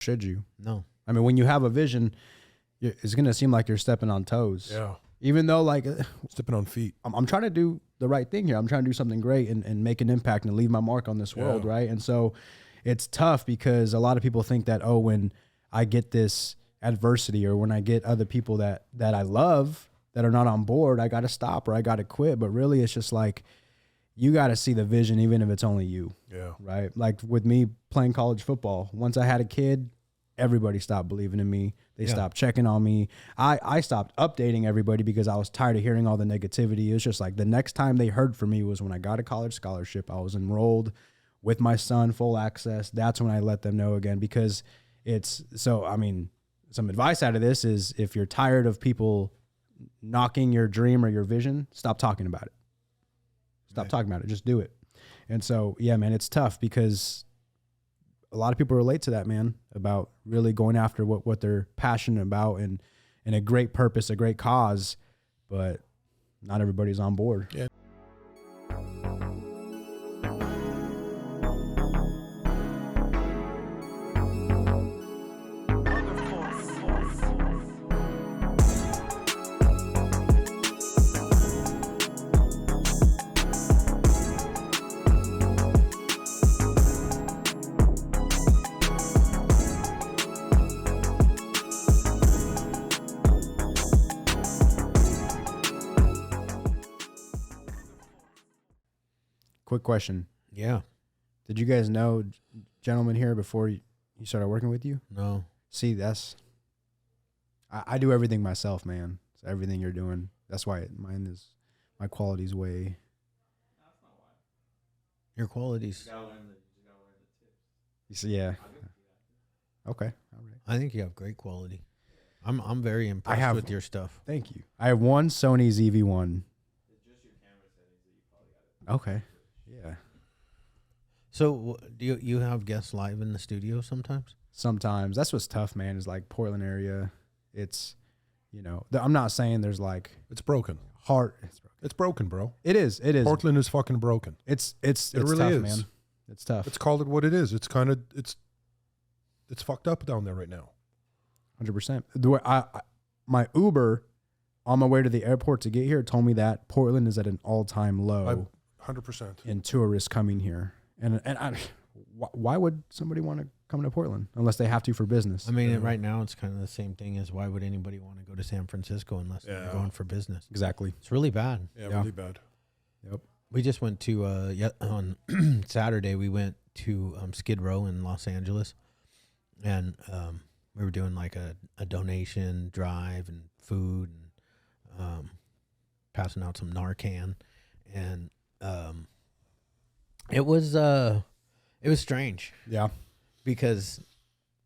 should you? No. I mean, when you have a vision, it's going to seem like you're stepping on toes. Yeah. Even though, like, Stepping on feet. I'm trying to do the right thing here. I'm trying to do something great and make an impact and leave my mark on this world, right? And so it's tough because a lot of people think that, oh, when I get this adversity or when I get other people that I love that are not on board, I got to stop or I got to quit. But really, it's just like, you got to see the vision, even if it's only you. Yeah. Right? Like with me playing college football, once I had a kid, everybody stopped believing in me. They stopped checking on me. I stopped updating everybody because I was tired of hearing all the negativity. It was just like the next time they heard from me was when I got a college scholarship. I was enrolled with my son, full access. That's when I let them know again, because it's so, I mean, some advice out of this is if you're tired of people knocking your dream or your vision, stop talking about it. Stop talking about it. Just do it. And so, yeah, man, it's tough because a lot of people relate to that, man, about really going after what they're passionate about and a great purpose, a great cause, but not everybody's on board. Yeah. Quick question. Yeah. Did you guys know, gentlemen here, before you started working with you? No. See, I do everything myself, man. So everything you're doing. That's why my quality's way. Your qualities. You see, yeah. Okay. All right. I think you have great quality. I'm very impressed with your stuff. Thank you. I have one Sony ZV-1. It's just your camera settings that you probably got it. Okay. Yeah. So do you have guests live in the studio sometimes? Sometimes. That's what's tough, man, is like Portland area. It's, I'm not saying there's like It's broken. heart. It's broken, bro. It is. Portland is fucking broken. It's really tough, is. man. It's tough. Let's call it what it is. It's kind of, it's fucked up down there right now. 100%. The way my Uber on my way to the airport to get here told me that Portland is at an all-time low 100%. in tourists coming here. And why would somebody want to come to Portland unless they have to for business? I mean, right now it's kind of the same thing as why would anybody want to go to San Francisco unless they're going for business? Exactly. It's really bad. Yeah, really bad. Yep. We just went to on Saturday. We went to Skid Row in Los Angeles, and we were doing like a donation drive and food and passing out some Narcan, and it was strange. Yeah. Because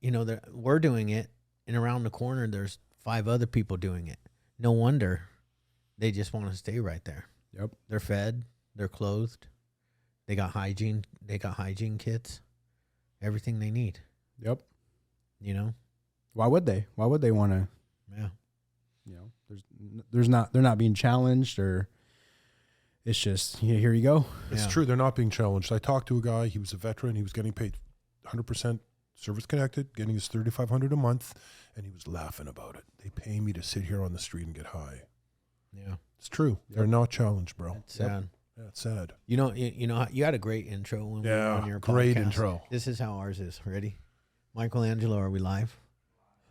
we're doing it, and around the corner there's 5 other people doing it. No wonder they just want to stay right there. Yep. They're fed, they're clothed, they got hygiene kits, everything they need. Yep. Why would they want to? Yeah. They're not being challenged, or it's just here you go. It's true. They're not being challenged. I talked to a guy. He was a veteran. He was getting paid 100% service connected, getting his $3,500 a month, and he was laughing about it. They pay me to sit here on the street and get high. Yeah. It's true. Yep. They're not challenged, bro. It's sad. Yeah, it's sad. You had a great intro when we were on your podcast. Great intro. This is how ours is. Ready? Michelangelo, are we live?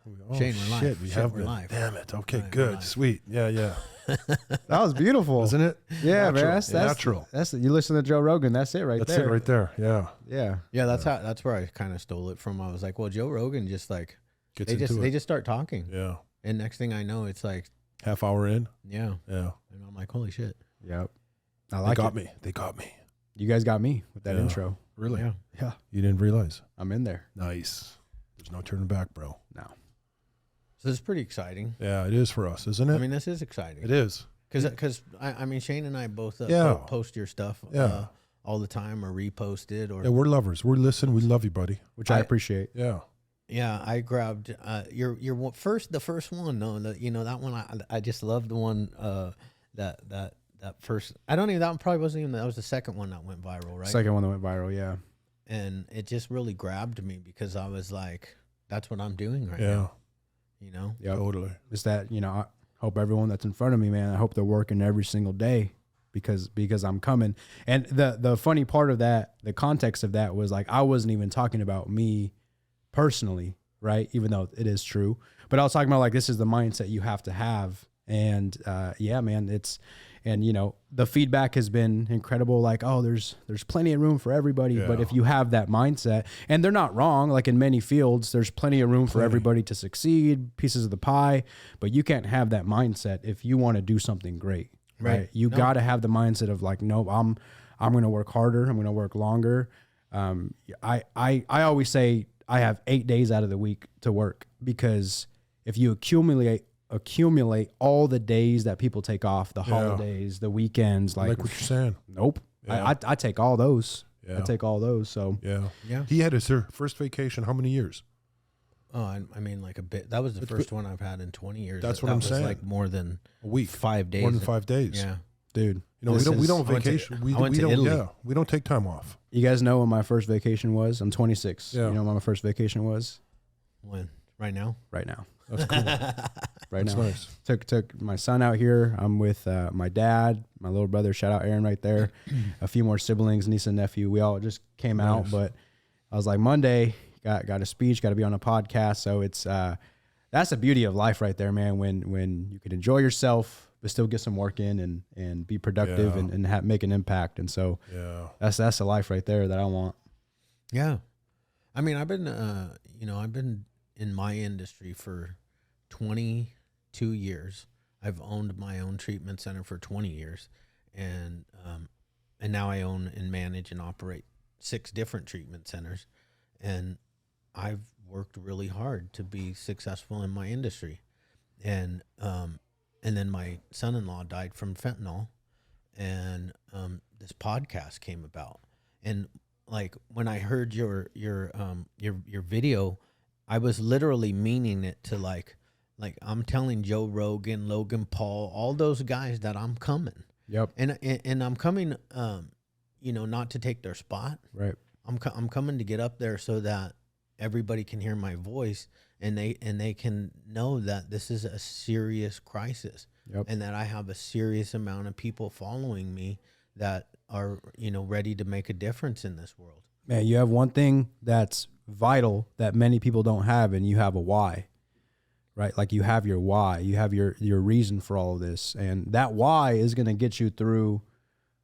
Oh, Shane, we're live. shit, we're been. live. Damn it. Okay, We're good. live. Sweet. Yeah. That was beautiful, Isn't it? Yeah, Natural. man. That's natural. That's you listen to Joe Rogan. That's it right That's there. it right there. Yeah. Yeah. Yeah, that's where I kind of stole it from. I was like, well, Joe Rogan just like Gets they into it. just start talking, Yeah. and next thing I know, it's like Half hour in. yeah, Yeah. and I'm like, holy shit, Yep. I like it. They got me. You guys got me with that Yeah. intro. Really? yeah. Yeah. You didn't realize? I'm in there. Nice. There's no turning back, bro. No. So it's pretty exciting. Yeah, it is for us, isn't it? I mean, this is exciting. it is. Because I mean, Shane and I both post your stuff all the time or repost it or Yeah, we're lovers. We listen. We love you, buddy. Which I appreciate. Yeah. yeah. I grabbed the first one. No, that one I just love the one that first. I don't even that one probably wasn't even that was the second one that went viral, right? Second one that went viral. Yeah. And it just really grabbed me because I was like, that's what I'm doing right Yeah. now. You know? Yep. Totally. Is that, I hope everyone that's in front of me, man, I hope they're working every single day because I'm coming. And the funny part of that, the context of that was like, I wasn't even talking about me personally, right? Even though it is true, but I was talking about like, this is the mindset you have to have. And, yeah, man, the feedback has been incredible. Like, oh, there's plenty of room for everybody. Yeah. But if you have that mindset, and they're not wrong, like in many fields, there's plenty of room for everybody to succeed, pieces of the pie, but you can't have that mindset if you want to do something great, right? You got to have the mindset of like, no, I'm going to work harder. I'm going to work longer. I always say I have 8 days out of the week to work, because if you accumulate all the days that people take off, the holidays, the weekends, Like what you're saying. nope. Yeah. I take all those. Yeah. I take all those. So Yeah. He had his first vacation how many years? Oh, I mean, like a bit. That was the first one I've had in 20 years. That's what that I'm was saying. Like more than A week. 5 days. More than 5 days. Yeah. dude, We don't I went to- vacation. I went to don't. Italy. Yeah. We don't take time off. you guys know when my first vacation was? I'm 26. Yeah. You know when my first vacation was? When? Right now? Right now. That's cool. Right That's now. nice. Took my son out here. I'm with my dad, my little brother. Shout out Aaron right there. A few more siblings, niece and nephew. We all just came out, Nice. but I was like, Monday, got a speech, got to be on a podcast. So it's that's the beauty of life right there, man. When you can enjoy yourself but still get some work in and be productive Yeah. and make an impact. And so Yeah. that's the life right there that I want. Yeah. I mean, I've been in my industry for 22 years. I've owned my own treatment center for 20 years. And now I own and manage and operate 6 different treatment centers. And I've worked really hard to be successful in my industry. And then my son-in-law died from fentanyl, and this podcast came about. And like when I heard your video, I was literally meaning it to like I'm telling Joe Rogan, Logan Paul, all those guys that I'm coming. Yep. And I'm coming, not to take their spot. Right. I'm coming to get up there so that everybody can hear my voice and they can know that this is a serious crisis. Yep. And that I have a serious amount of people following me that are, ready to make a difference in this world. Man, you have one thing that's vital that many people don't have, and you have a why, right? Like you have your why, you have your reason for all of this. And that why is going to get you through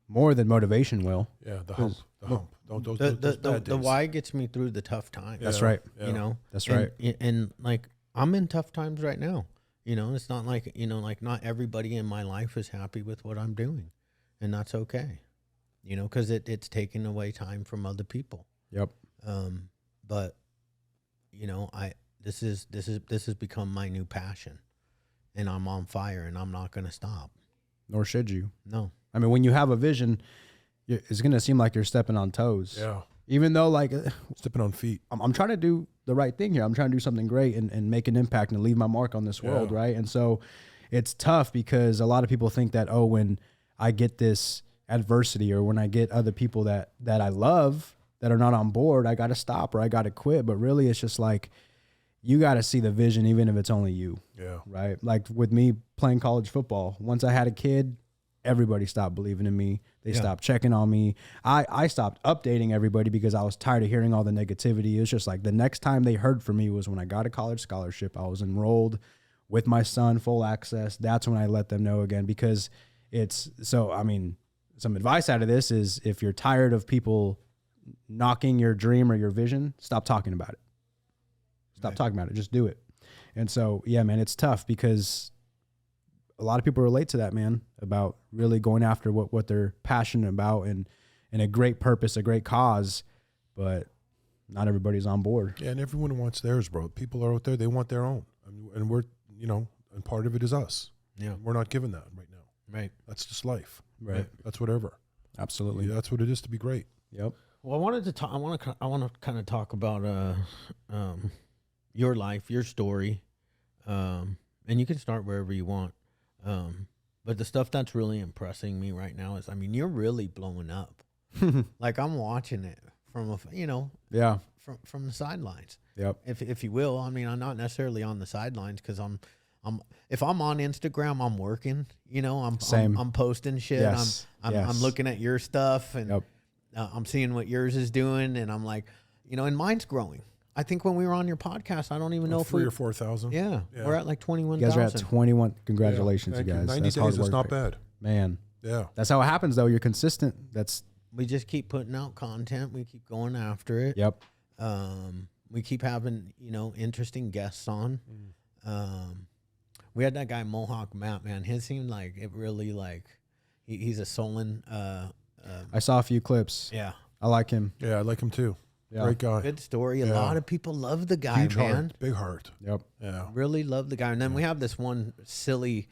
more than motivation will. Yeah. The hump. The hump. Those bad The days. why gets me through the tough times. That's right. Yeah. That's And- right. And like, I'm in tough times right now. It's not like, like not everybody in my life is happy with what I'm doing, and that's okay, because it's taking away time from other people. Yep. But this has become my new passion, and I'm on fire, and I'm not going to stop. Nor should you. No. I mean, when you have a vision, it's going to seem like you're stepping on toes. Yeah. Even though, like, Stepping on feet. I'm trying to do the right thing here. I'm trying to do something great and make an impact and leave my mark on this world, right? And so it's tough because a lot of people think that, oh, when I get this adversity or when I get other people that I love that are not on board, I got to stop or I got to quit. But really, it's just like you got to see the vision, even if it's only you. Yeah. Right? Like with me playing college football, once I had a kid, everybody stopped believing in me. They stopped checking on me. I stopped updating everybody because I was tired of hearing all the negativity. It was just like the next time they heard from me was when I got a college scholarship. I was enrolled with my son, full access. That's when I let them know again, because some advice out of this is if you're tired of people knocking your dream or your vision, stop talking about it. Stop talking about it. Just do it. And so, yeah, man, it's tough because a lot of people relate to that, man, about really going after what they're passionate about and a great purpose, a great cause, but not everybody's on board. Yeah, and everyone wants theirs, bro. People are out there, they want their own. And we're, and part of it is us. Yeah. We're not given that right now. Right. That's just life. Right. That's whatever. Absolutely. Yeah, that's what it is to be great. Yep. Well, I want to kind of talk about your life, your story, and you can start wherever you want. But the stuff that's really impressing me right now is, you're really blowing up. Like I'm watching it from Yeah. from the sidelines. Yep. if you will. I mean, I'm not necessarily on the sidelines because if I'm on Instagram, I'm working. You know, I'm posting shit. Yes. I'm looking at your stuff and Yep. I'm seeing what yours is doing, and I'm like, you know, and mine's growing. I think when we were on your podcast, I don't even know if 3,000 or 4,000. Yeah, we're at like 21,000. You guys are at 21. Congratulations, Thank you guys. 90 That's days hard is work. not bad. Man. Yeah. That's how it happens, though. You're consistent. We just keep putting out content. We keep going after it. Yep. We keep having, you know, interesting guests on. We had that guy Mohawk Matt, man. His seemed like it really like he's a Solon. I saw a few clips. Yeah. I like him. Yeah, I like him too. Yeah. Great guy. Good story. A Yeah. lot of people love the guy, Huge man. heart. Big heart. Yep. Yeah. Really love the guy. And then we have this one silly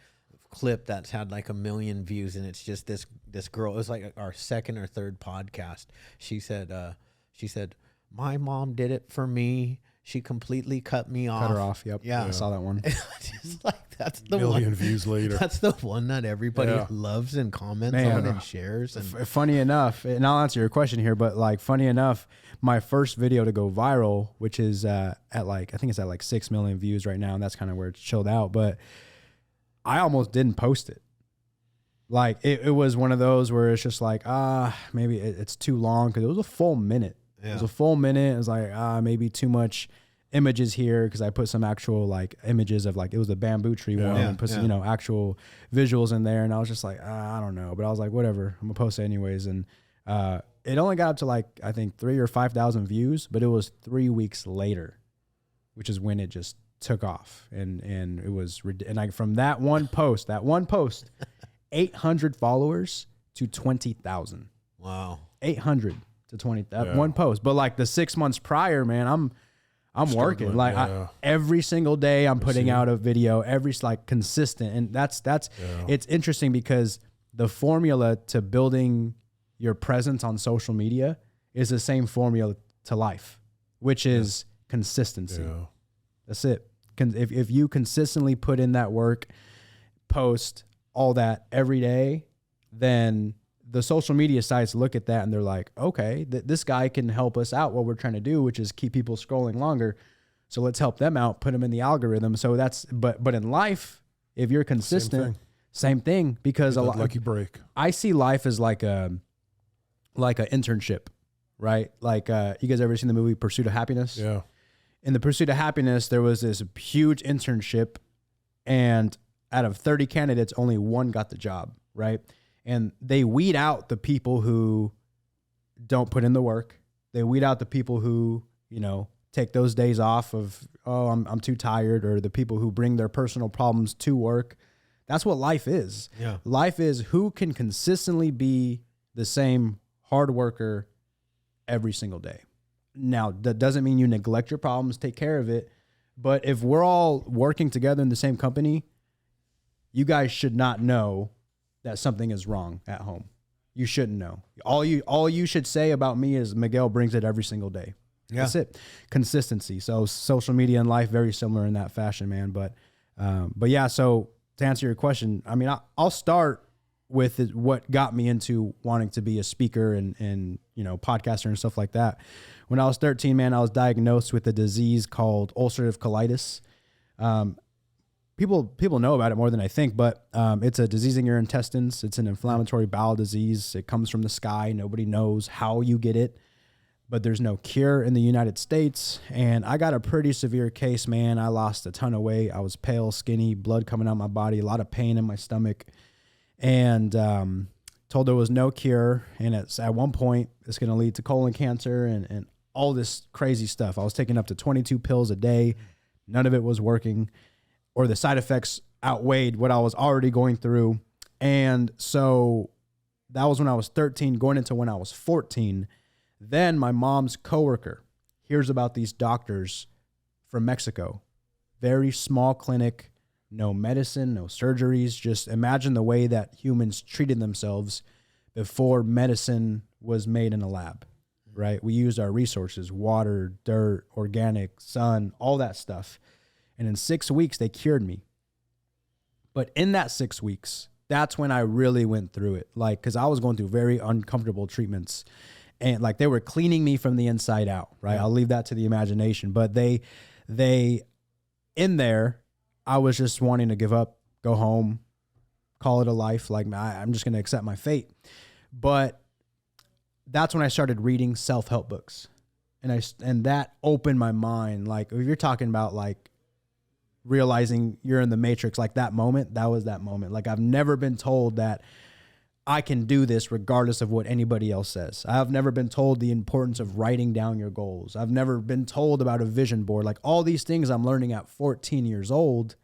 clip that's had like 1 million views, and it's just this girl. It was like our second or third podcast. She said, my mom did it for me. She completely cut me off. Cut her off. Yep. Yeah. I saw that one. Just like that's the Million one. views later. That's the one that everybody Yeah. loves and comments Man. on and shares. And Funny enough, and I'll answer your question here, but like funny enough, my first video to go viral, which is at like, I think it's at like 6 million views right now, and that's kind of where it's chilled out, but I almost didn't post it. Like it was one of those where it's just like, maybe it's too long, because it was a full minute. Yeah. It was a full minute. It was like, maybe too much images here, because I put some actual like images of like, it was a bamboo tree one, Yeah. and put some, you know, actual visuals in there, and I was just like, I don't know, but I was like, whatever, I'm gonna post it anyways. And it only got up to like, I think 3,000 or 5,000 views, but it was 3 weeks later, which is when it just took off, and it was, and I, from that one post 800 followers to 20,000. wow. 800 to 20, that Yeah. one post. But like the 6 months prior, man, I'm working like yeah. every single day. I'm putting out a video, like consistent, and that's it's interesting, because the formula to building your presence on social media is the same formula to life, which is consistency. Yeah. That's it. If you consistently put in that work, post all that every day, then the social media sites look at that and they're like, okay, this guy can help us out what we're trying to do, which is keep people scrolling longer. So let's help them out, put them in the algorithm. So that's, but in life, if you're consistent, same thing, because a lot, lucky break. I see life as like an internship, right? Like, you guys ever seen the movie Pursuit of Happiness? Yeah. In the Pursuit of Happiness, there was this huge internship, and out of 30 candidates, only one got the job, right? And they weed out the people who don't put in the work. They weed out the people who, you know, take those days off of, I'm too tired, or the people who bring their personal problems to work. That's what life is. Yeah. Life is who can consistently be the same hard worker every single day. Now, that doesn't mean you neglect your problems, take care of it. But if we're all working together in the same company, you guys should not know that something is wrong at home. You shouldn't know. All you should say about me is Miguel brings it every single day. Yeah. That's it. Consistency. So social media and life, very similar in that fashion, man. But yeah, so to answer your question, I mean, I'll start with what got me into wanting to be a speaker and you know, podcaster and stuff like that. When I was 13, man, I was diagnosed with a disease called ulcerative colitis. People know about it more than I think, but it's a disease in your intestines. It's an inflammatory bowel disease. It comes from the sky. Nobody knows how you get it, but there's no cure in the United States. And I got a pretty severe case, man. I lost a ton of weight. I was pale, skinny, blood coming out of my body, a lot of pain in my stomach, and told there was no cure. And at one point, it's going to lead to colon cancer and all this crazy stuff. I was taking up to 22 pills a day. None of it was working, or the side effects outweighed what I was already going through. And so that was when I was 13, going into when I was 14. Then my mom's coworker hears about these doctors from Mexico. Very small clinic, no medicine, no surgeries. Just imagine the way that humans treated themselves before medicine was made in a lab, right? We used our resources, water, dirt, organic, sun, all that stuff. And in 6 weeks, they cured me. But in that 6 weeks, that's when I really went through it. Like, because I was going through very uncomfortable treatments. and like they were cleaning me from the inside out, right? Yeah. I'll leave that to the imagination. But they in there, I was just wanting to give up, go home, call it a life. Like I'm just going to accept my fate. But that's when I started reading self-help books. And that opened my mind. Like if you're talking about like realizing you're in the matrix, like that moment, that was that moment. Like I've never been told that I can do this regardless of what anybody else says. I've never been told the importance of writing down your goals. I've never been told about a vision board. Like all these things I'm learning at 14 years old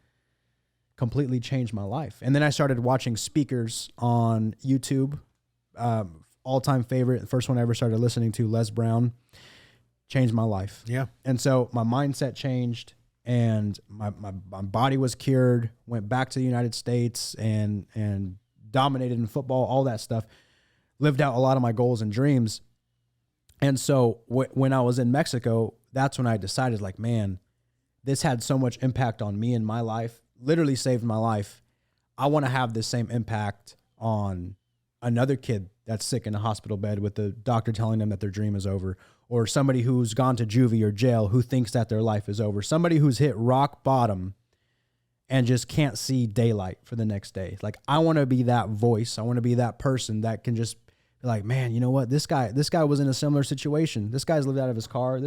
completely changed my life. And then I started watching speakers on YouTube. All-time favorite, the first one I ever started listening to, Les Brown, changed my life. Yeah. And so my mindset changed, and my body was cured, went back to the United States and dominated in football, all that stuff, lived out a lot of my goals and dreams. And so when I was in Mexico, that's when I decided, like, man, this had so much impact on me in my life, literally saved my life. I want to have this same impact on another kid that's sick in a hospital bed with the doctor telling them that their dream is over, or somebody who's gone to juvie or jail who thinks that their life is over, somebody who's hit rock bottom and just can't see daylight for the next day. Like, I want to be that voice. I want to be that person that can just be like, man, you know what? This guy was in a similar situation. This guy's lived out of his car.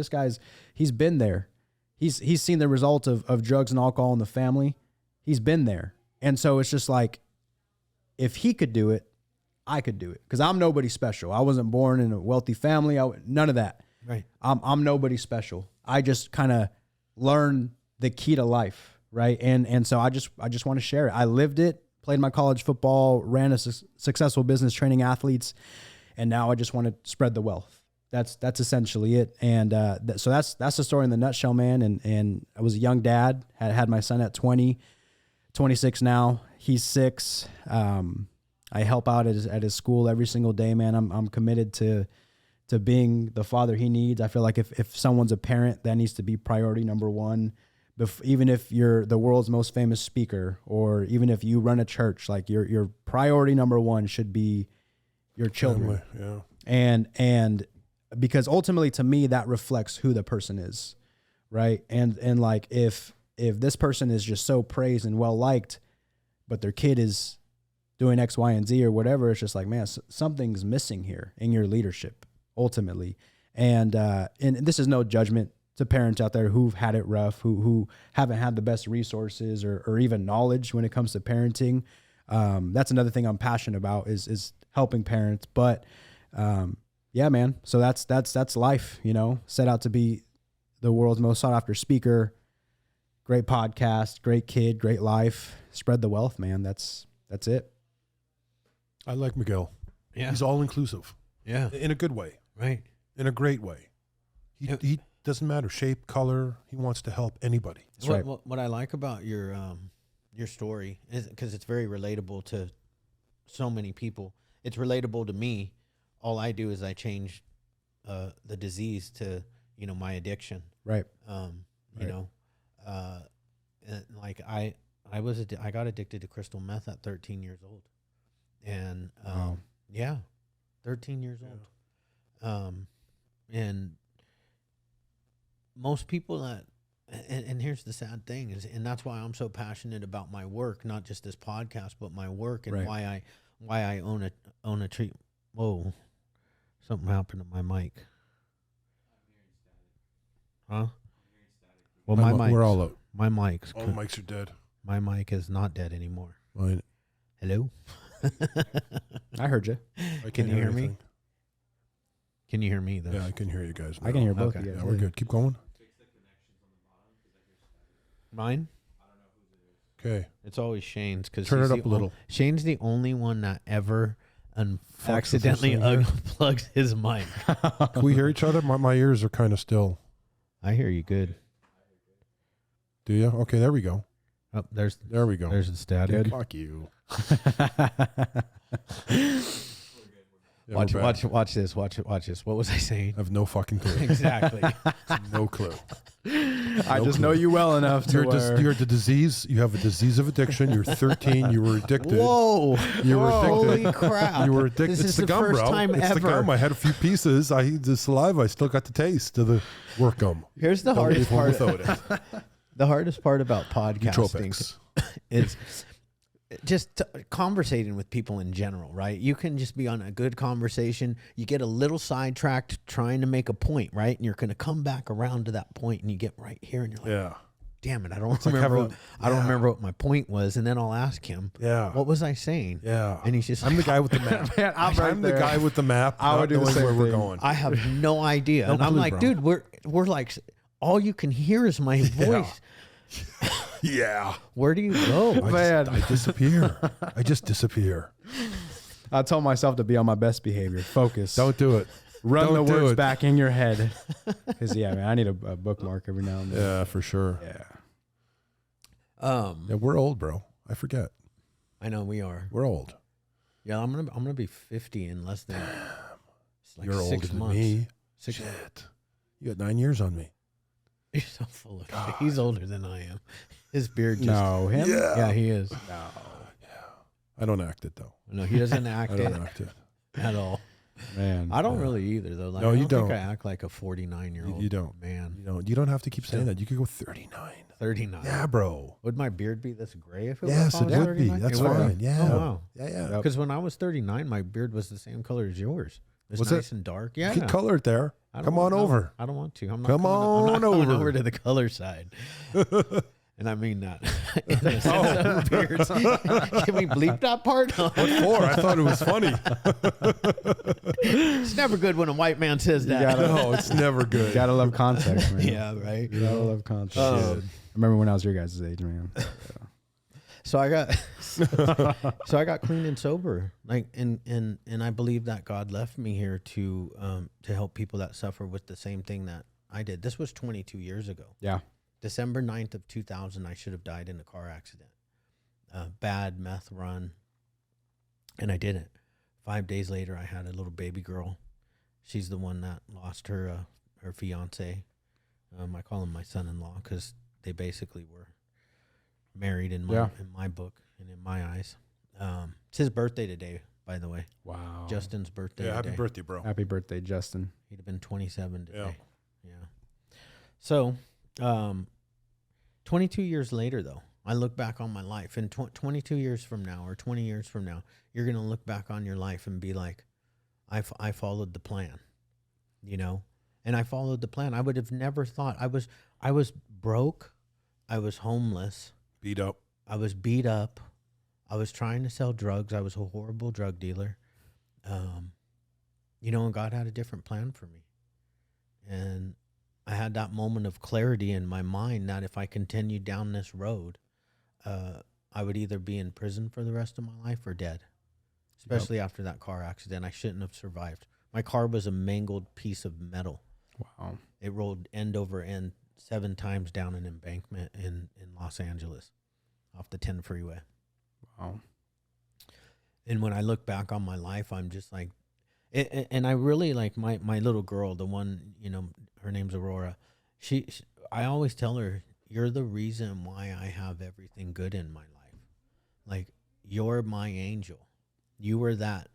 He's been there. He's seen the result of drugs and alcohol in the family. He's been there. And so it's just like, if he could do it, I could do it, because I'm nobody special. I wasn't born in a wealthy family. None of that. Right. I'm nobody special. I just kind of learned the key to life, right? And so I just want to share it. I lived it, played my college football, ran a successful business training athletes, and now I just want to spread the wealth. That's essentially it. And so that's the story in the nutshell, man. And I was a young dad, had my son at 20, 26 now. He's 6. I help out at his school every single day, man. I'm committed to being the father he needs. I feel like if someone's a parent, that needs to be priority number one. Even if you're the world's most famous speaker, or even if you run a church, like your priority number one should be your children. Family, yeah. And because ultimately, to me, that reflects who the person is, right? And like if this person is just so praised and well liked, but their kid is doing X, Y, and Z or whatever, it's just like, man, something's missing here in your leadership, ultimately. And this is no judgment to parents out there who've had it rough, who haven't had the best resources or even knowledge when it comes to parenting. That's another thing I'm passionate about is helping parents. But yeah, man. So that's life, you know. Set out to be the world's most sought after speaker. Great podcast, great kid, great life. Spread the wealth, man. That's it. I like Miguel. Yeah. He's all inclusive. Yeah. In a good way. Right. In a great way. He doesn't matter shape, color. He wants to help anybody. That's right. What I like about your story is because it's very relatable to so many people. It's relatable to me. All I do is I change the disease to, my addiction. Right. And like I got addicted to crystal meth at 13 years old. And Wow. yeah, 13 years old. And most people and here's the sad thing and that's why I'm so passionate about my work, not just this podcast, but my work, and Right. why I own a tree. Whoa, something happened to my mic. Huh? Well, my mic. We're all out. My mic's. All the mics are dead. My mic is not dead anymore. Mine. Hello. I heard you. I Can can't you hear me? anything. Can you hear me though? Yeah, I can hear you guys. I can hear both Okay. of you guys. Yeah, we're good. Keep going. Mine? Okay. It's always Shane's because Turn it up a little. Shane's the only one that ever Fucks accidentally with this thing, unplugs his mic. Can we hear each other? My ears are kind of still. I hear you good. Do you? Okay, there we go. Oh, there we go. There's the static. Good. Fuck you. Yeah, we're back. Watch this. Watch this. What was I saying? I have no fucking clue. Exactly. No clue. I just know you well enough to You're the disease. You have a disease of addiction. You're 13. You were addicted. Whoa! You were addicted. Holy crap! You were addicted. This It's is the the gum, first bro. time It's the ever. gum. I had a few pieces. The saliva. I still got the taste of the work gum. Here's the Don't hardest leave home part. without it. The hardest part about podcasting Nootropics. is just conversating with people in general, right? You can just be on a good conversation. You get a little sidetracked trying to make a point, right? And you're going to come back around to that point, and you get right here, and you're like, Yeah. damn it, I don't like remember. having- I don't remember what my point was. And then I'll ask him, Yeah. what was I saying? Yeah. And he's just I'm the guy with the map. Man, I'm the guy with the map. I would not do the knowing same where we're thing. going. I have no idea. No and I'm clue, like, bro. dude, we're like, all you can hear is my voice. Yeah. Where do you go? I disappear. I just disappear. I told myself to be on my best behavior. Focus. Don't do it. run don't the do words it. back in your head. Because yeah, man, I need a bookmark every now and then. Yeah, for sure. Yeah. Yeah, we're old, bro. I forget. I know we are. We're old. Yeah, I'm gonna be 50 in less than it's like You're 6 older than months. me. 6 Shit. You got 9 years on me. You're so full of shit. He's older than I am. His beard just No, him? Yeah. Yeah, he is. No. I don't act it though. No, he doesn't act I it don't act it. at all. Man. I don't really either though. Like, No, I you don't think don't. I act like a 49-year-old. You don't. Man. You don't have to keep saying that. You could go 39. 39. Yeah, bro. Would my beard be this gray if it Yes, was? it would be. That's fine. Yeah. Oh wow. Yeah, yeah. Because when I was 39, my beard was the same color as yours. It was Was nice it? and dark. Yeah. You can color it there. I don't Come on want- no, over. I don't want to. I'm not Come coming, I'm not on coming over. over to the color side. And I mean that in the sense of beards. Can we bleep that part? What for? I thought it was funny. It's never good when a white man says that. No, it's never good. Gotta love context, man. Yeah, right. You gotta love context. Um, I remember when I was your guys' age, man. So I got clean and sober, like, and I believe that God left me here to help people that suffer with the same thing that I did. This was 22 years ago. Yeah. December 9th of 2000, I should have died in a car accident. Bad meth run. And I didn't. 5 days later, I had a little baby girl. She's the one that lost her fiance. I call him my son-in-law because they basically were married in my book and in my eyes. It's his birthday today, by the way. Wow. Justin's birthday Yeah, today. happy birthday, bro. Happy birthday, Justin. He'd have been 27 today. Yeah. Yeah. So, 22 years later, though, I look back on my life, and 22 years from now or 20 years from now, you're going to look back on your life and be like, I followed the plan, and I followed the plan. I would have never thought I was broke. I was homeless. Beat up. I was beat up. I was trying to sell drugs. I was a horrible drug dealer. And God had a different plan for me. And I had that moment of clarity in my mind that if I continued down this road, I would either be in prison for the rest of my life or dead, especially after that car accident. I shouldn't have survived. My car was a mangled piece of metal. Wow. It rolled end over end 7 times down an embankment in Los Angeles off the 10 freeway. Wow. And when I look back on my life, I'm just like, and I really like my little girl, the one, her name's Aurora. I always tell her, you're the reason why I have everything good in my life. Like, you're my angel. You were that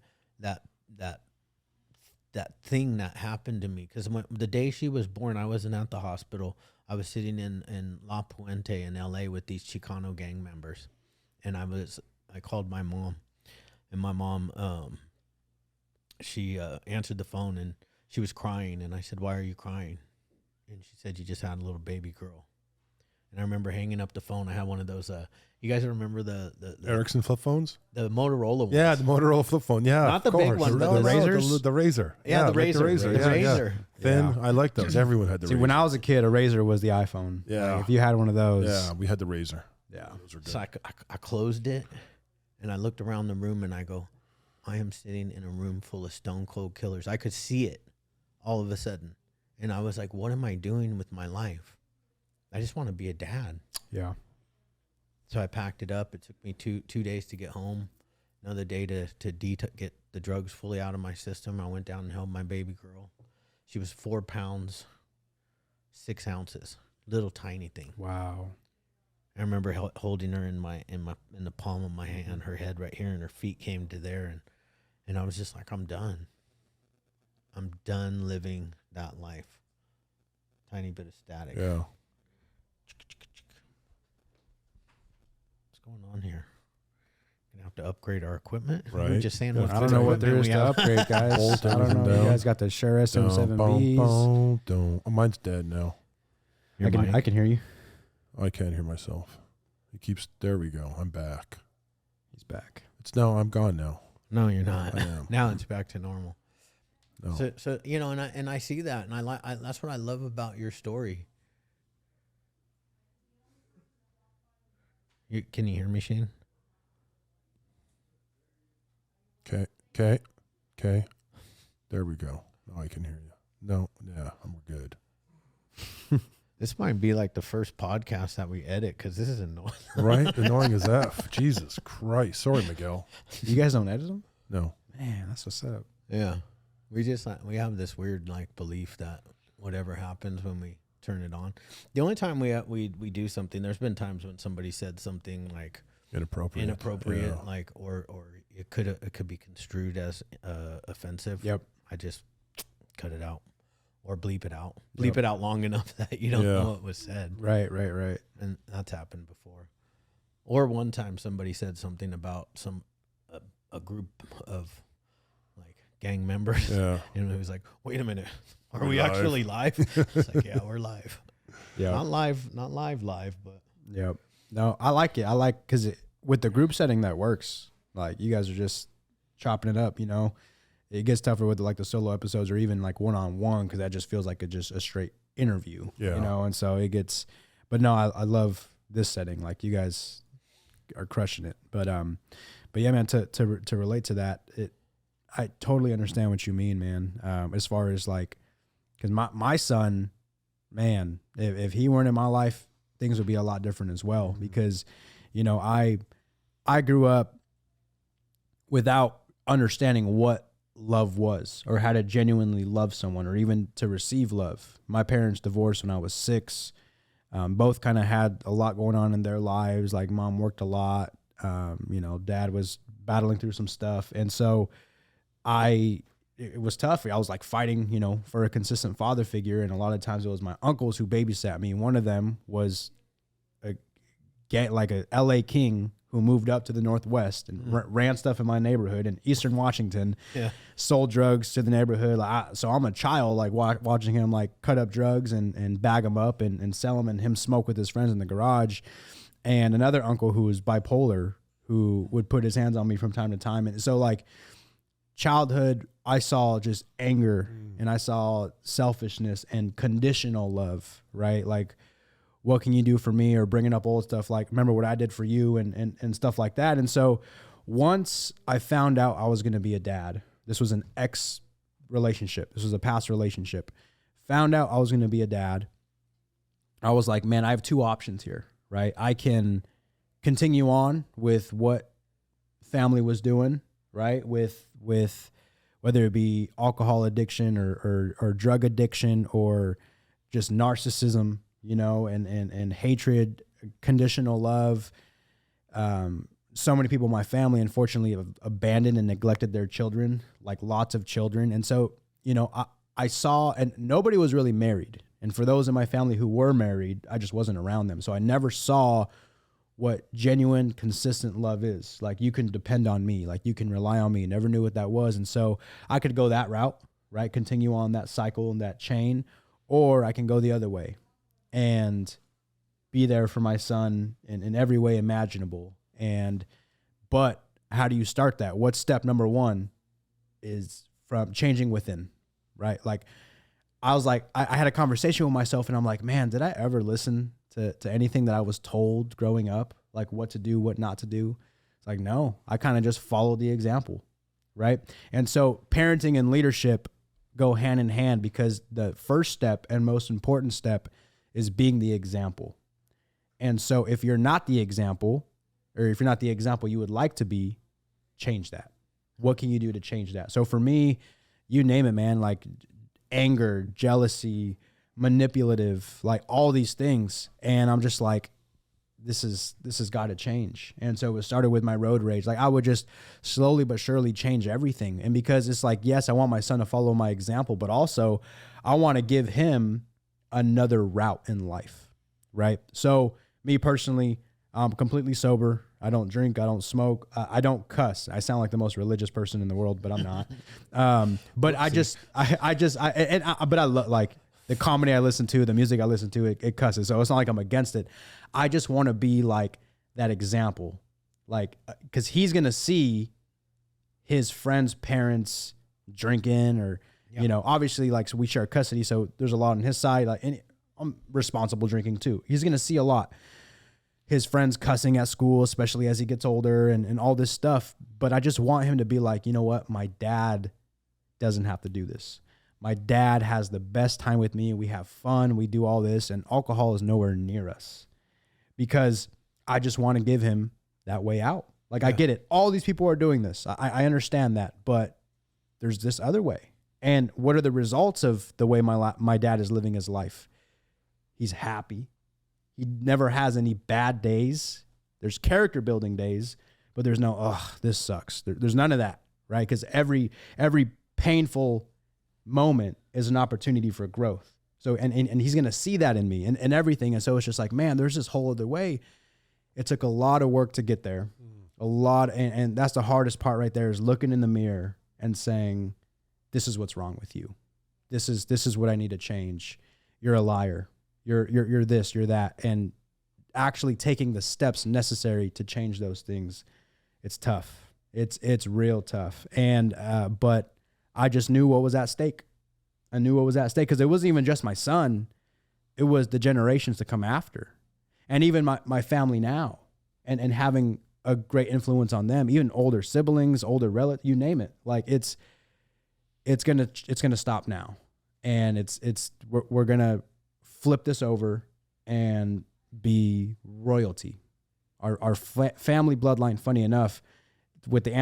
thing that happened to me. Because the day she was born, I wasn't at the hospital. I was sitting in La Puente in LA with these Chicano gang members. And I called my mom. And my mom, she answered the phone and she was crying. And I said, why are you crying? And she said, you just had a little baby girl. And I remember hanging up the phone. I had one of those, you guys remember the Ericsson flip phones? the Motorola ones? Yeah, the Motorola flip phone. Yeah, Not the of big course. one, but No, the razors? The razor. Yeah, the like razor. The The razor. Thin. Yeah. I like those. Everyone had the See, razor. when I was a kid, a Razor was the iPhone. Yeah. Like, if you had one of those. Yeah, we had the razor. Yeah. Those were good. So I closed it and I looked around the room and I go, I am sitting in a room full of stone cold killers. I could see it all of a sudden. And I was like, what am I doing with my life? I just want to be a dad. Yeah. So I packed it up. It took me two days to get home. another day to get the drugs fully out of my system. I went down and held my baby girl. She was 4 pounds, 6 ounces, little tiny thing. Wow. I remember holding her in the palm of my hand, her head right here, and her feet came to there, and I was just like, I'm done. I'm done living that life. Tiny bit of static. Yeah. What's going on here? Gonna have to upgrade our equipment. Right. We're just saying, Yeah, I don't know what there is to upgrade, guys. Bolt I don't everything know. You down. guys got the Shure SM7Bs. Oh, mine's dead now. I can hear you. I can't hear myself. It keeps. There we go. I'm back. He's back. I'm gone now. No, you're not. I am. Now it's back to normal. No. So you know, and I see that, and I that's what I love about your story. Can you hear me, Shane? Okay. There we go. Now I can hear you. No, yeah, I'm good. This might be like the first podcast that we edit because this is annoying. Right? Annoying as F. Jesus Christ. Sorry, Miguel. You guys don't edit them? No. Man, that's what's up. Yeah, we have this weird like belief that whatever happens when we turn it on. The only time we do something, there's been times when somebody said something like Inappropriate. yeah. Like, or it could be construed as offensive. Yep. I just cut it out or bleep it out. Bleep it out long enough that you don't know what was said. Right. And that's happened before. Or one time somebody said something about a group of like gang members. yeah. And it was like, wait a minute, are We're we live. actually live? It's like, yeah, we're live. Yeah. Not live, but Yep. No, I like it. Because with the group setting that works. Like you guys are just chopping it up, you know. It gets tougher with like the solo episodes or even like one-on-one because that just feels like just a straight interview, Yeah. you know. And so it gets, but no, I love this setting. Like you guys are crushing it. But yeah, man. To relate to that, I totally understand what you mean, man. As far as like, because my son, man, if he weren't in my life, things would be a lot different as well. Because, you know, I grew up without understanding what love was or how to genuinely love someone or even to receive love. My parents divorced when I was 6. Both kind of had a lot going on in their lives. Like mom worked a lot. You know, dad was battling through some stuff. And so it was tough. I was like fighting, you know, for a consistent father figure. And a lot of times it was my uncles who babysat me. One of them was a LA king who moved up to the Northwest and ran stuff in my neighborhood in Eastern Washington, sold drugs to the neighborhood. So I'm a child, like watching him like cut up drugs and bag them up and sell them and him smoke with his friends in the garage. And another uncle who was bipolar who would put his hands on me from time to time. And so like childhood, I saw just anger and I saw selfishness and conditional love, right? Like, what can you do for me, or bringing up old stuff like, remember what I did for you and stuff like that. And so once I found out I was going to be a dad, this was an ex relationship. This was a past relationship. Found out I was going to be a dad. I was like, man, I have 2 options here, right? I can continue on with what family was doing, right? With whether it be alcohol addiction or drug addiction or just narcissism, you know, and hatred, conditional love. So many people in my family, unfortunately, have abandoned and neglected their children, like lots of children. And so, you know, I saw, and nobody was really married. And for those in my family who were married, I just wasn't around them. So I never saw what genuine, consistent love is. Like, you can depend on me, like you can rely on me. Never knew what that was. And so I could go that route, right? Continue on that cycle and that chain, or I can go the other way and be there for my son in every way imaginable. But how do you start that? What's step number 1 is from changing within, right? Like, I was like, I had a conversation with myself and I'm like, man, did I ever listen to anything that I was told growing up? Like what to do, what not to do? It's like, no, I kind of just followed the example, right? And so parenting and leadership go hand in hand because the first step and most important step is being the example. And so if you're not the example, or if you're not the example you would like to be, change that? What can you do to change that? So for me, you name it, man, like anger, jealousy, manipulative, like all these things. And I'm just like, this has got to change. And so it started with my road rage. Like I would just slowly but surely change everything. And because it's like, yes, I want my son to follow my example, but also I want to give him another route in life. Right. So me personally, I'm completely sober. I don't drink. I don't smoke. I don't cuss. I sound like the most religious person in the world, but I'm not. But but I love like the comedy I listen to, the music I listen to, it cusses. So it's not like I'm against it. I just want to be like that example, like, cause he's going to see his friends' parents drinking or, you know, obviously like, so we share custody. So there's a lot on his side. Like, and I'm responsible drinking too. He's going to see a lot. His friends cussing at school, especially as he gets older and all this stuff. But I just want him to be like, you know what? My dad doesn't have to do this. My dad has the best time with me. We have fun. We do all this, and alcohol is nowhere near us because I just want to give him that way out. Like, yeah. I get it. All these people are doing this. I understand that, but there's this other way. And what are the results of the way my dad is living his life? He's happy. He never has any bad days. There's character building days, but there's no, this sucks. There's none of that, right? Because every painful moment is an opportunity for growth. So, and he's going to see that in me and everything. And so it's just like, man, there's this whole other way. It took a lot of work to get there. A lot. And that's the hardest part right there is looking in the mirror and saying, this is what's wrong with you. This is what I need to change. You're a liar. You're this, you're that. And actually taking the steps necessary to change those things. It's tough. It's real tough. And, but I just knew what was at stake. I knew what was at stake because it wasn't even just my son. It was the generations to come after. And even my family now and having a great influence on them, even older siblings, older relatives, you name it. Like it's going to stop now. And we're going to flip this over and be royalty. Our family bloodline, funny enough, with the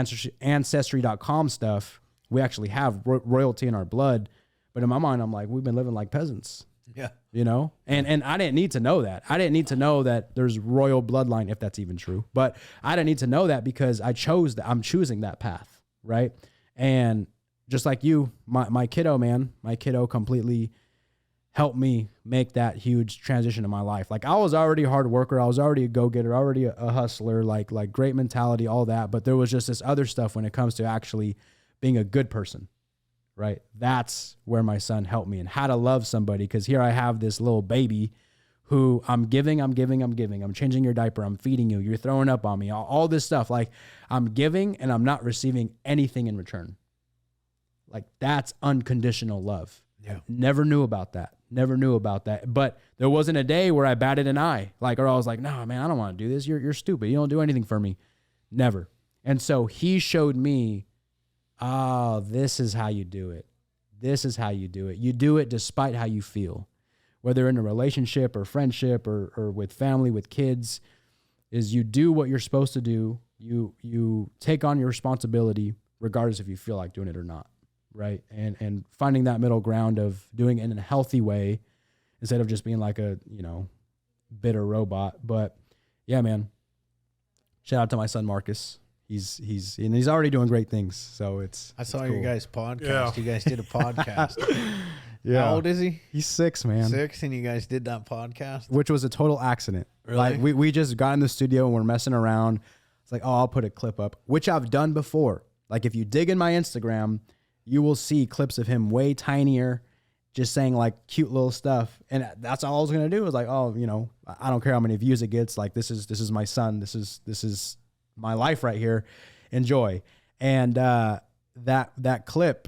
ancestry.com stuff, we actually have royalty in our blood. But in my mind, I'm like, we've been living like peasants. Yeah. You know? And I didn't need to know that. I didn't need to know that there's royal bloodline, if that's even true. But I didn't need to know that because I'm choosing that path, right? And just like you, my kiddo, man, completely helped me make that huge transition in my life. Like I was already a hard worker. I was already a go-getter, already a hustler, like great mentality, all that. But there was just this other stuff when it comes to actually being a good person, right? That's where my son helped me and how to love somebody. Cause here I have this little baby who I'm giving. I'm changing your diaper. I'm feeding you. You're throwing up on me. All this stuff. Like I'm giving and I'm not receiving anything in return. Like that's unconditional love. Yeah. Never knew about that. But there wasn't a day where I batted an eye, like, or I was like, no, man, I don't want to do this. You're stupid. You don't do anything for me. Never. And so he showed me, this is how you do it. This is how you do it. You do it despite how you feel, whether in a relationship or friendship or with family, with kids, is you do what you're supposed to do. You take on your responsibility regardless if you feel like doing it or not. Right. And finding that middle ground of doing it in a healthy way instead of just being like a, bitter robot. But yeah, man, shout out to my son, Marcus. He's already doing great things. So I saw cool. your guys' podcast. Yeah. You guys did a podcast. Yeah. How old is he? He's 6, man. 6, and you guys did that podcast? Which was a total accident. Really? Like we just got in the studio and we're messing around. It's like, I'll put a clip up, which I've done before. Like if you dig in my Instagram, you will see clips of him way tinier, just saying like cute little stuff. And that's all I was going to do was like, I don't care how many views it gets. Like this is my son. This is my life right here. Enjoy. And that clip,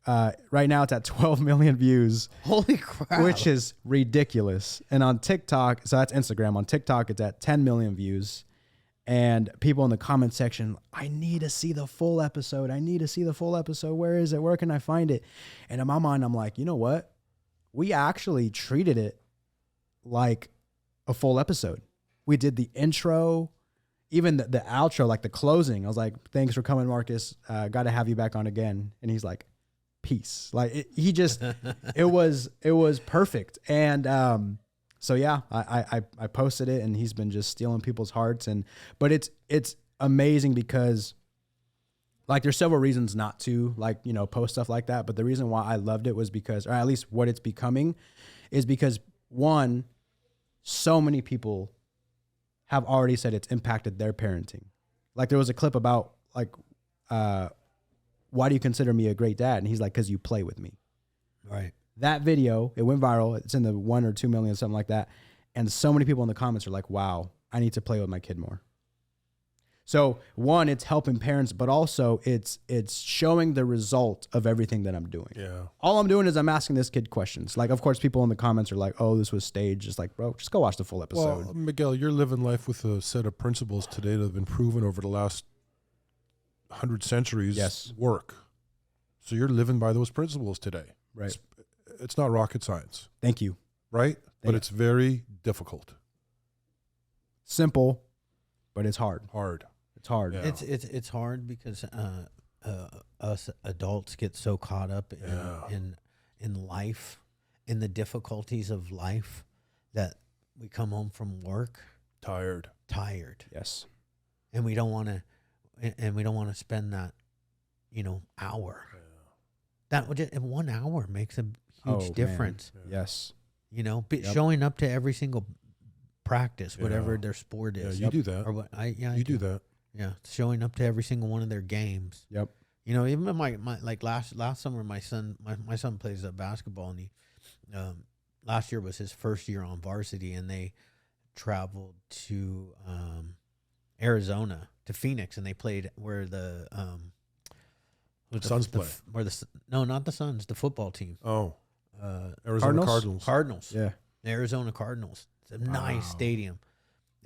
right now it's at 12 million views. Holy crap. Which is ridiculous. And on TikTok, so that's Instagram. On TikTok, it's at 10 million views. And people in the comment section, I need to see the full episode. Where is it? Where can I find it? And in my mind, I'm like, you know what? We actually treated it like a full episode. We did the intro. even the outro, like the closing, I was like, thanks for coming, Marcus. Got to have you back on again. And he's like, peace. Like it was perfect. And so yeah, I posted it, and he's been just stealing people's hearts. But it's amazing because like there's several reasons not to post stuff like that. But the reason why I loved it was because, or at least what it's becoming, is because one, so many people have already said it's impacted their parenting. Like there was a clip about like, why do you consider me a great dad? And he's like, because you play with me. Right. That video, it went viral. It's in the 1 or 2 million, something like that. And so many people in the comments are like, wow, I need to play with my kid more. So one, it's helping parents, but also it's showing the result of everything that I'm doing. Yeah. All I'm doing is I'm asking this kid questions. Like, of course, people in the comments are like, oh, this was staged. Just like, bro, just go watch the full episode. Well, Miguel, you're living life with a set of principles today that have been proven over the last 100 centuries. Yes. Work. So you're living by those principles today. Right. It's not rocket science. Thank you. Right? But it's very difficult. Simple, but it's hard. Hard. It's hard. Yeah. It's hard because us adults get so caught up in life, in the difficulties of life, that we come home from work Tired. Yes. and we don't want to spend that hour. Yeah. That would just, 1 hour makes a huge difference. Yeah. Yes. Showing up to every single practice, whatever their sport Yeah, is. you do that. Or what I You do that. Yeah, showing up to every single one of their games. Yep. Even my like last summer, my son plays basketball, and he last year was his first year on varsity, and they traveled to Arizona, to Phoenix, and they played where the Suns play. No, not the Suns, the football team. Oh. Arizona Cardinals. Yeah. The Arizona Cardinals. It's a nice stadium.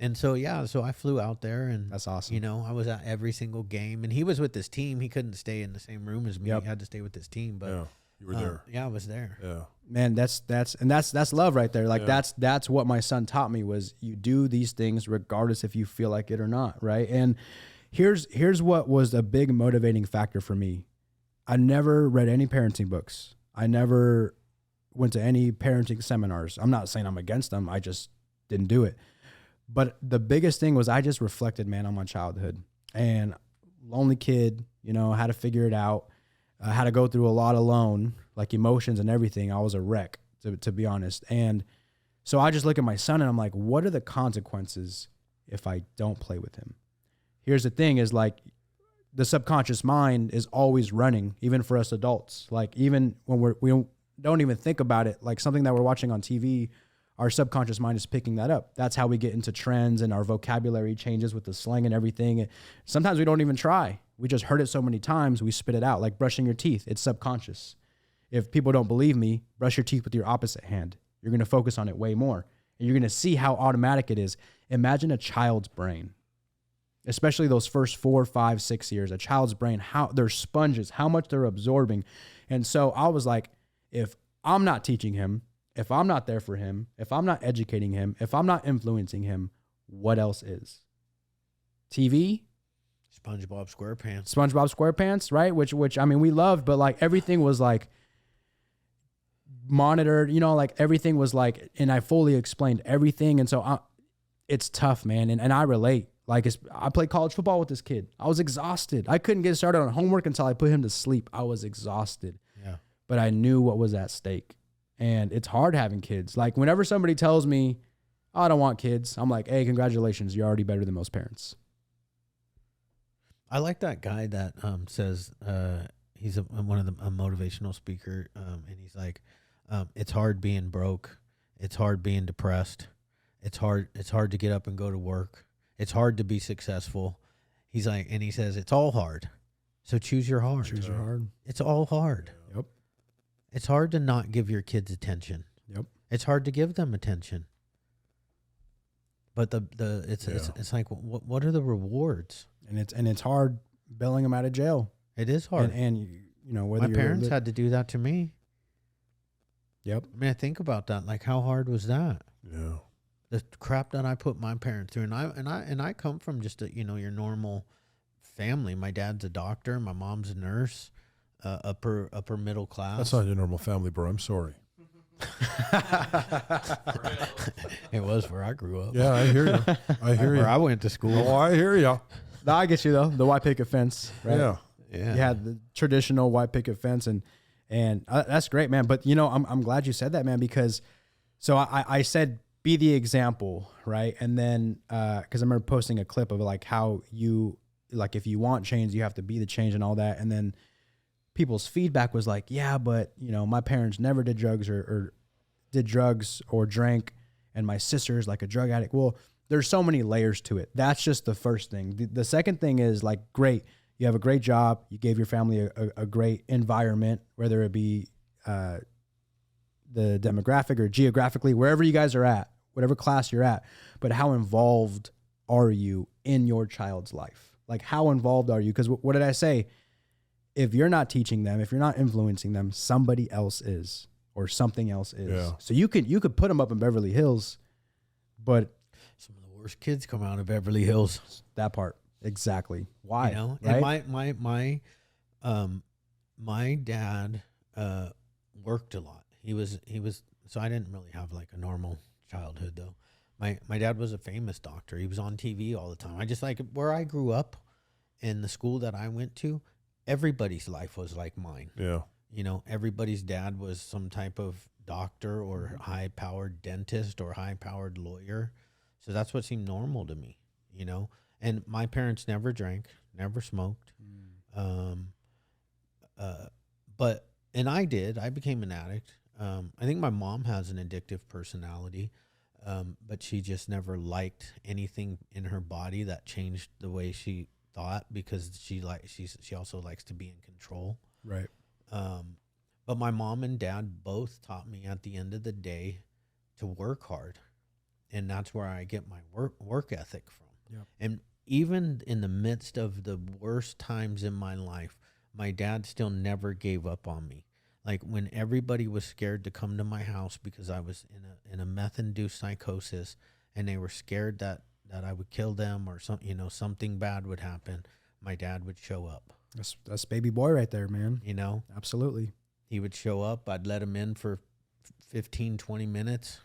And so I flew out there, and That's awesome. I was at every single game, and he was with his team. He couldn't stay in the same room as me. Yep. He had to stay with his team. But Yeah. You were there. Yeah, I was there. Yeah. Man, that's love right there. Like that's what my son taught me, was you do these things regardless if you feel like it or not, right? And here's what was a big motivating factor for me. I never read any parenting books. I never went to any parenting seminars. I'm not saying I'm against them. I just didn't do it. But the biggest thing was I just reflected, man, on my childhood, and lonely kid, had to figure it out. I had to go through a lot alone, like emotions and everything. I was a wreck, to be honest. And so I just look at my son and I'm like, what are the consequences if I don't play with him? Here's the thing is like the subconscious mind is always running, even for us adults. Like even when we don't even think about it, like something that we're watching on TV, our subconscious mind is picking that up. That's how we get into trends, and our vocabulary changes with the slang and everything. Sometimes we don't even try. We just heard it so many times, we spit it out. Like brushing your teeth, it's subconscious. If people don't believe me, brush your teeth with your opposite hand. You're going to focus on it way more, and you're going to see how automatic it is. Imagine a child's brain, especially those first 4, 5, 6 years, a child's brain, how they're sponges, how much they're absorbing. And so I was like, if I'm not teaching him, if I'm not there for him, if I'm not educating him, if I'm not influencing him, what else is? TV? SpongeBob SquarePants. SpongeBob SquarePants, right? Which I mean, we loved, but like everything was like monitored, like everything was like, and I fully explained everything. And so it's tough, man. And I relate. Like I played college football with this kid. I was exhausted. I couldn't get started on homework until I put him to sleep. I was exhausted. Yeah. But I knew what was at stake. And it's hard having kids. Like whenever somebody tells me, oh, I don't want kids, I'm like, hey, congratulations. You're already better than most parents. I like that guy that says he's one of the a motivational speaker, and he's like, it's hard being broke. It's hard being depressed. It's hard to get up and go to work. It's hard to be successful. He's like, and he says, it's all hard. So choose your hard. Choose your hard. It's all hard. Yep. It's hard to not give your kids attention. Yep. It's hard to give them attention. But it's like, what are the rewards? And it's hard bailing them out of jail. It is hard. And whether my parents had to do that to me. Yep. I mean, I think about that. Like, how hard was that? Yeah. the crap that I put my parents through, and I come from just a, your normal family. My dad's a doctor, my mom's a nurse, upper middle class. That's not your normal family, bro. I'm sorry. It was where I grew up. Yeah, I hear you. I hear you. Where I went to school. Oh, I hear you. No, I get you though. The white picket fence, right? Yeah. Yeah. You had the traditional white picket fence, and that's great, man. But I'm glad you said that, man, because so I said be the example, right? And then because I remember posting a clip of like how you like if you want change, you have to be the change and all that, and then people's feedback was like, yeah, but my parents never did drugs or did drugs or drank, and my sister's like a drug addict. Well, there's so many layers to it. That's just the first thing. The second thing is like, great, you have a great job. You gave your family a great environment, whether it be the demographic or geographically, wherever you guys are at, whatever class you're at. But how involved are you in your child's life? Like, how involved are you? Because what did I say? If you're not teaching them, if you're not influencing them, somebody else is, or something else is. Yeah. So you could put them up in Beverly Hills, but Some of the worst kids come out of Beverly Hills. that part exactly why? And right? my dad worked a lot. He was so I didn't really have like a normal childhood though. My dad was a famous doctor. He was on TV all the time. I just like where I grew up in the school that I went to. Everybody's life was like mine. Yeah. Everybody's dad was some type of doctor or high-powered dentist or high-powered lawyer. So that's what seemed normal to me, And my parents never drank, never smoked. And I did. I became an addict. I think my mom has an addictive personality, but she just never liked anything in her body that changed the way she thought, because she also likes to be in control. Right. But my mom and dad both taught me at the end of the day to work hard, and that's where I get my work ethic from. Yep. And even in the midst of the worst times in my life, my dad still never gave up on me. Like when everybody was scared to come to my house because I was in a meth-induced psychosis, and they were scared that I would kill them or something bad would happen, my dad would show up. That's baby boy right there, man. Absolutely. He would show up. I'd let him in for 15, 20 minutes.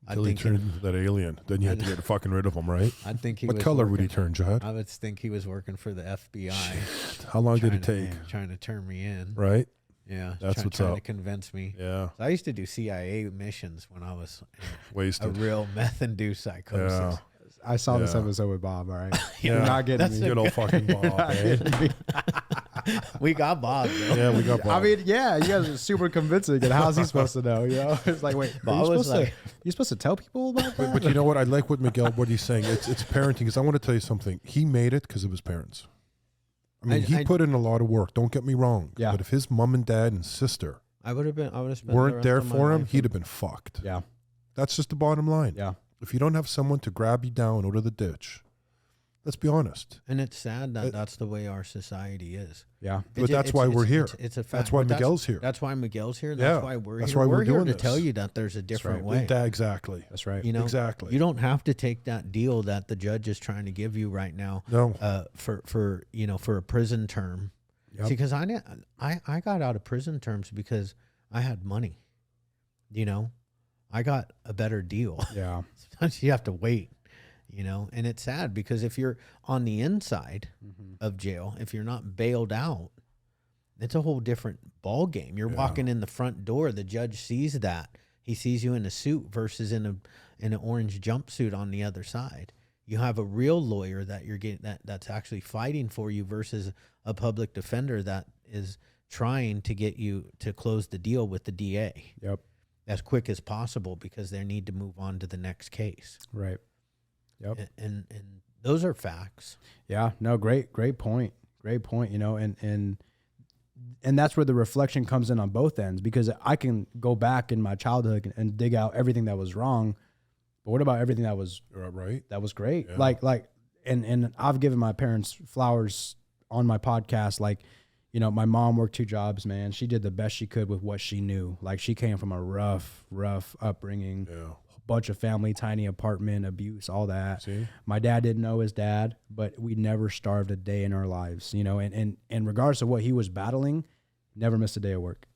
Until he turned into that alien. Then you had to get fucking rid of him, right? I think he What was color would he working- turn, Jad? I would think he was working for the FBI. How long did it trying take? Trying to turn me in. Right? Yeah. That's what's trying up. to convince me. Yeah. So I used to do CIA missions when I was in a Wasted. real meth-induced psychosis. Yeah. I saw this Yeah. episode with Bob. All right. Yeah. You're not getting That's me. Good old fucking Bob, Not eh? getting me. We got Bob, though. Yeah, we got Bob. I mean, yeah, you guys are super convincing. And how's he supposed to know? It's like, wait, Bob was like- you supposed to tell people about that? But you know what? I like what Miguel, what he's saying. It's parenting. Because I want to tell you something. He made it because of his parents. I mean, he put in a lot of work. Don't get me wrong. Yeah. But if his mom and dad and sister I would have spent weren't there for him, he'd have been fucked. Yeah. That's just the bottom line. Yeah. If you don't have someone to grab you down out of the ditch, let's be honest. And it's sad that that's the way our society is. Yeah. But that's why we're here. It's a fact. That's why But Miguel's here. That's why Miguel's here. Yeah. That's why we're That's here. why we're we're here doing to this. tell you that there's a different way. Exactly. That's right. Exactly. You don't have to take that deal that the judge is trying to give you right now. No. For a prison term. Yep. See, because I got out of prison terms because I had money. I got a better deal. Yeah. Sometimes you have to wait. And it's sad because if you're on the inside of jail, if you're not bailed out, it's a whole different ball game. You're walking in the front door. The judge sees that. He sees you in a suit versus in an orange jumpsuit on the other side. You have a real lawyer that you're getting that's actually fighting for you versus a public defender that is trying to get you to close the deal with the DA. Yep. As quick as possible because they need to move on to the next case. Right. Yep. And those are facts. Yeah. No, great point. Great point. And that's where the reflection comes in on both ends, because I can go back in my childhood and dig out everything that was wrong. But what about everything that was Right. that was great? Yeah. And I've given my parents flowers on my podcast. My mom worked 2 jobs, man. She did the best she could with what she knew. Like, she came from a rough upbringing. Yeah. bunch of family, tiny apartment, abuse, all that. See? My dad didn't know his dad, but we never starved a day in our lives, you know, and regardless of what he was battling, never missed a day of work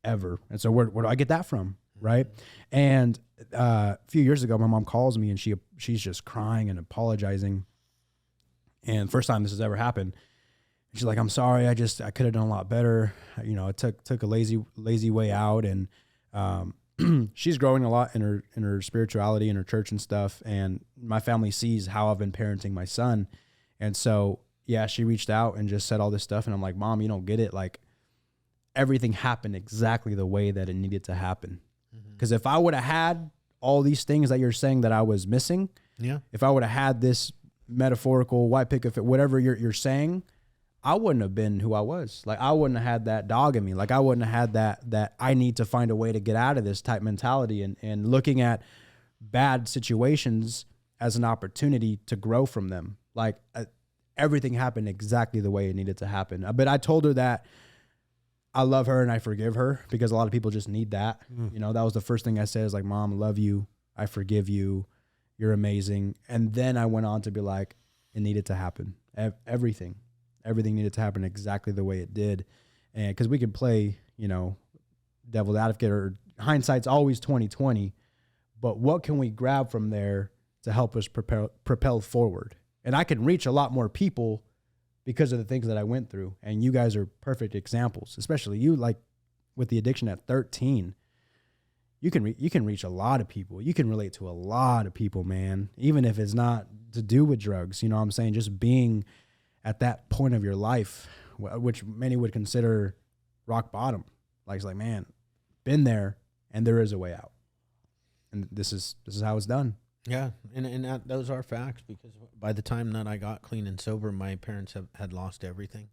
ever. And so where do I get that from? Right. And a few years ago, my mom calls me and she's just crying and apologizing. And first time this has ever happened. She's like, I'm sorry. I could have done a lot better. You know, it took a lazy way out. And, she's growing a lot in her spirituality and her church and stuff. And my family sees how I've been parenting my son. And so, yeah, she reached out and just said all this stuff. And I'm like, Mom, you don't get it. Like, everything happened exactly the way that it needed to happen. Because if I would have had all these things that you're saying that I was missing, if I would have had this metaphorical white picket, whatever you're saying, I wouldn't have been who I was. Like, I wouldn't have had that dog in me. Like, I wouldn't have had that I need to find a way to get out of this type mentality and looking at bad situations as an opportunity to grow from them. Like, everything happened exactly the way it needed to happen. But I told her that I love her and I forgive her, because a lot of people just need that. You know, that was the first thing I said, is like, Mom, I love you. I forgive you. You're amazing. And then I went on to be like, it needed to happen. Everything needed to happen exactly the way it did. And because we could play, you know, devil's advocate, or hindsight's always 20/20, but what can we grab from there to help us propel forward? And I can reach a lot more people because of the things that I went through. And you guys are perfect examples, especially you, like with the addiction at 13. You can reach a lot of people. You can relate to a lot of people, man, even if it's not to do with drugs. You know what I'm saying? Just being at that point of your life, which many would consider rock bottom. Like, it's like, man, been there, and there is a way out. And this is how it's done. Yeah, and those are facts, because by the time that I got clean and sober, my parents had lost everything.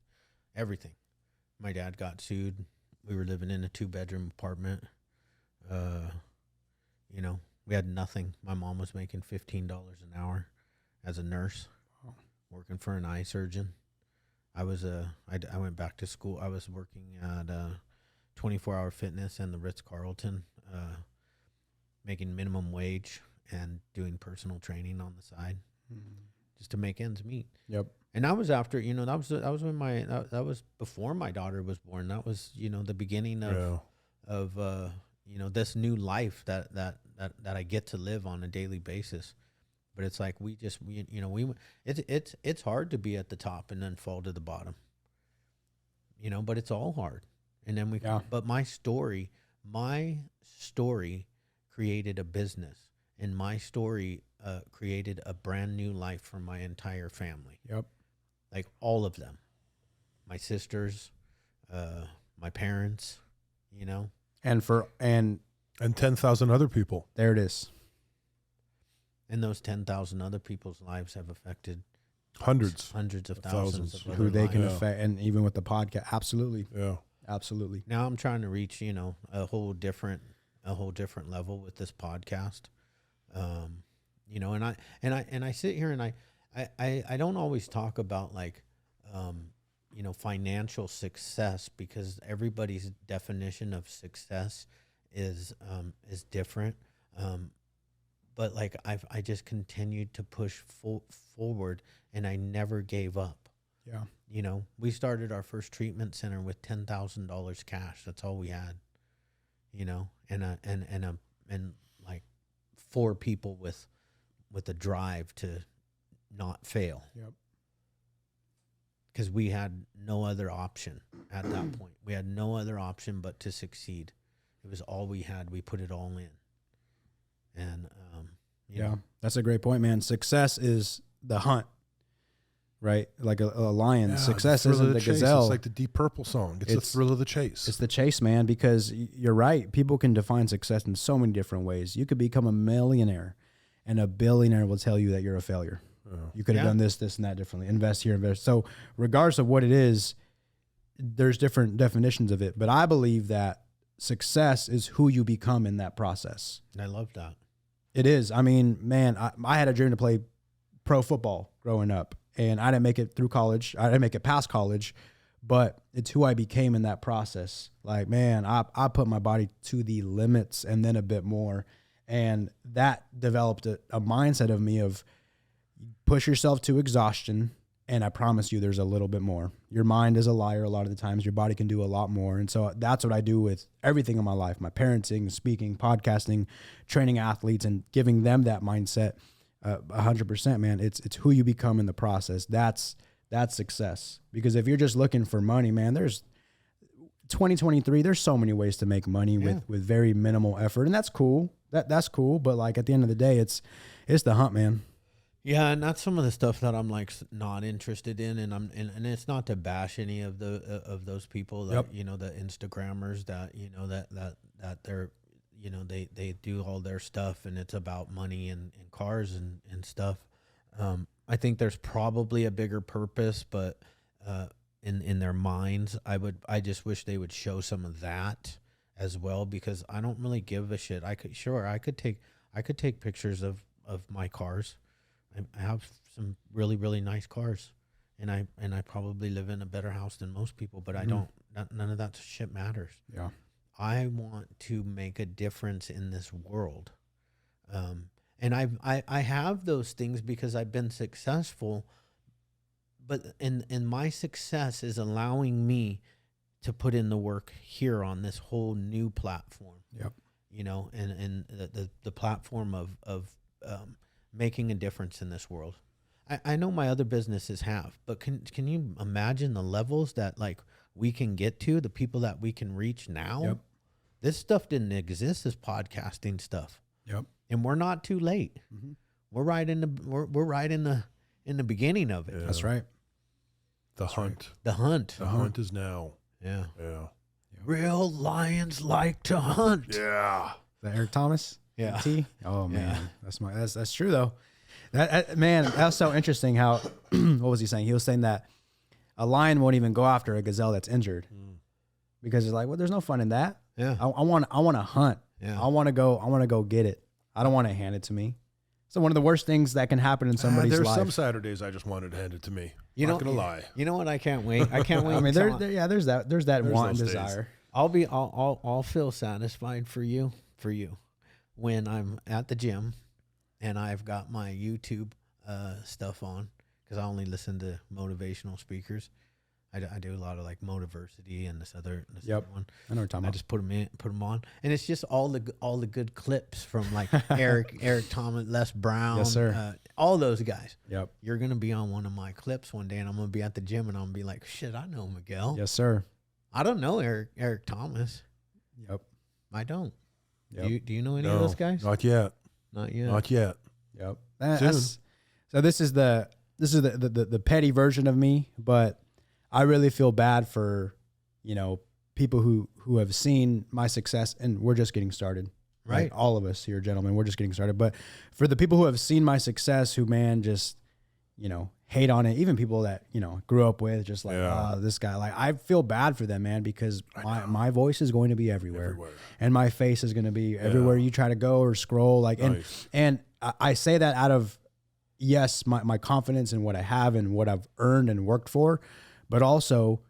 Everything. My dad got sued. We were living in a 2-bedroom apartment. You know, we had nothing. My mom was making $15 an hour as a nurse, working for an eye surgeon. I went back to school. I was working at 24-Hour Fitness and the Ritz-Carlton, making minimum wage and doing personal training on the side, just to make ends meet. Yep. And I was after, you know, that was when that was before my daughter was born. That was, you know, the beginning of you know, this new life that I get to live on a daily basis. But it's like it's hard to be at the top and then fall to the bottom. You know, but it's all hard. And then but my story created a business, and my story created a brand new life for my entire family. Yep. Like all of them. My sisters, my parents, you know. And 10,000 other people. There it is. And those 10,000 other people's lives have affected hundreds of thousands of who they can lives. affect. And even with the podcast, absolutely. Yeah. Absolutely. Now I'm trying to reach, you know, a whole different level with this podcast. You know, and I sit here and I don't always talk about like, you know, financial success, because everybody's definition of success is different. But like I just continued to push forward, and I never gave up. Yeah. You know, we started our first treatment center with $10,000 cash. That's all we had. You know, and like 4 people with a drive to not fail. Yep. Because we had no other option at that point. We had no other option but to succeed. It was all we had. We put it all in. And you know. That's a great point, man. Success is the hunt, right? Like a lion. Yeah, Success isn't the gazelle. It's like the Deep Purple song. It's the thrill of the chase. It's the chase, man, because you're right. People can define success in so many different ways. You could become a millionaire, and a billionaire will tell you that you're a failure. You could have done this, and that differently. Invest here, invest. So regardless of what it is, there's different definitions of it. But I believe that success is who you become in that process. And I love that. It is. I mean, man, I had a dream to play pro football growing up, and I didn't make it through college. I didn't make it past college, but it's who I became in that process. Like, man, I put my body to the limits and then a bit more. And that developed a mindset of me of push yourself to exhaustion. And I promise you there's a little bit more. Your mind is a liar a lot of the times. Your body can do a lot more. And so that's what I do with everything in my life, my parenting, speaking, podcasting, training athletes, and giving them that mindset 100%, man. It's who you become in the process. That's success. Because if you're just looking for money, man, there's 2023, there's so many ways to make money with very minimal effort. And that's cool. That's cool. But like at the end of the day, it's the hunt, man. Yeah, and that's some of the stuff that I'm like not interested in, and it's not to bash any of those people that you know, the Instagrammers that you know that they're, you know, they do all their stuff and it's about money and cars and stuff. I think there's probably a bigger purpose, but in their minds, I just wish they would show some of that as well, because I don't really give a shit. I could take pictures of my cars. I have some really, really nice cars, and I probably live in a better house than most people, but I don't. None of that shit matters. Yeah, I want to make a difference in this world, and I have those things because I've been successful. But in my success is allowing me to put in the work here on this whole new platform. Yep. You know, and the platform of making a difference in this world. I know my other businesses have, but can you imagine the levels that like we can get to, the people that we can reach now? Yep. This stuff didn't exist, this podcasting stuff. Yep. And we're not too late. Mm-hmm. We're right in the beginning of it. Yeah. That's right. The hunt. The hunt. The hunt is now. Yeah. Yeah. Real lions like to hunt. Yeah. Is that Eric Thomas? Yeah. T? Oh man, that's true though. Man, that's so interesting. How what was he saying? He was saying that a lion won't even go after a gazelle that's injured because it's like, well, there's no fun in that. Yeah. I want to hunt. Yeah. I want to go get it. I don't want to hand it to me. So one of the worst things that can happen in somebody's There's life. some Saturdays I just wanted to hand it to me. You Not know, gonna lie. You know what? I can't wait. I can't wait. I mean, until there's that want and those days. desire. I'll feel satisfied for you when I'm at the gym and I've got my YouTube stuff on, because I only listen to motivational speakers. I do a lot of like Motiversity and this other one. I know what you're talking I about. just put them on, and it's just all the good clips from like Eric Thomas, Les Brown, Yes, sir. All those guys. Yep. You're gonna be on one of my clips one day, and I'm gonna be at the gym, and I'm gonna be like, shit, I know Miguel. Yes, sir. I don't know Eric Thomas. Yep. I don't. Yep. Do you know any of those guys? Not yet. Not yet. Not yet. Yep. Soon. So this is the petty version of me, but I really feel bad for, you know, people who have seen my success, and we're just getting started. Right. All of us here, gentlemen, we're just getting started. But for the people who have seen my success, who, man, just, you know, hate on it, even people that, you know, grew up with, just like, this guy, like, I feel bad for them, man, because my voice is going to be everywhere. And my face is going to be everywhere you try to go or scroll. Like, and I say that out of, yes, my confidence in what I have and what I've earned and worked for, but also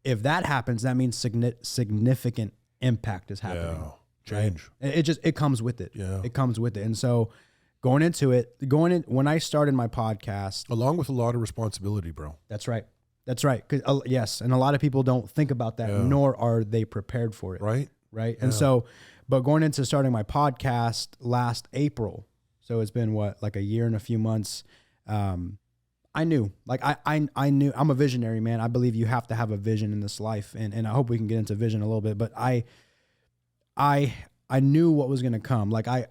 if that happens, that means significant impact is happening. Yeah. Change. Right? It comes with it. Yeah. It comes with it. And so going in, when I started my podcast, Along with a lot of responsibility, bro. That's right. 'Cause, yes. And a lot of people don't think about that, nor are they prepared for it. Right? Right. And so, but going into starting my podcast last April, so it's been like a year and a few months. I knew, like, I knew I'm a visionary, man. I believe you have to have a vision in this life. And I hope we can get into vision a little bit, but I knew what was going to come. Like I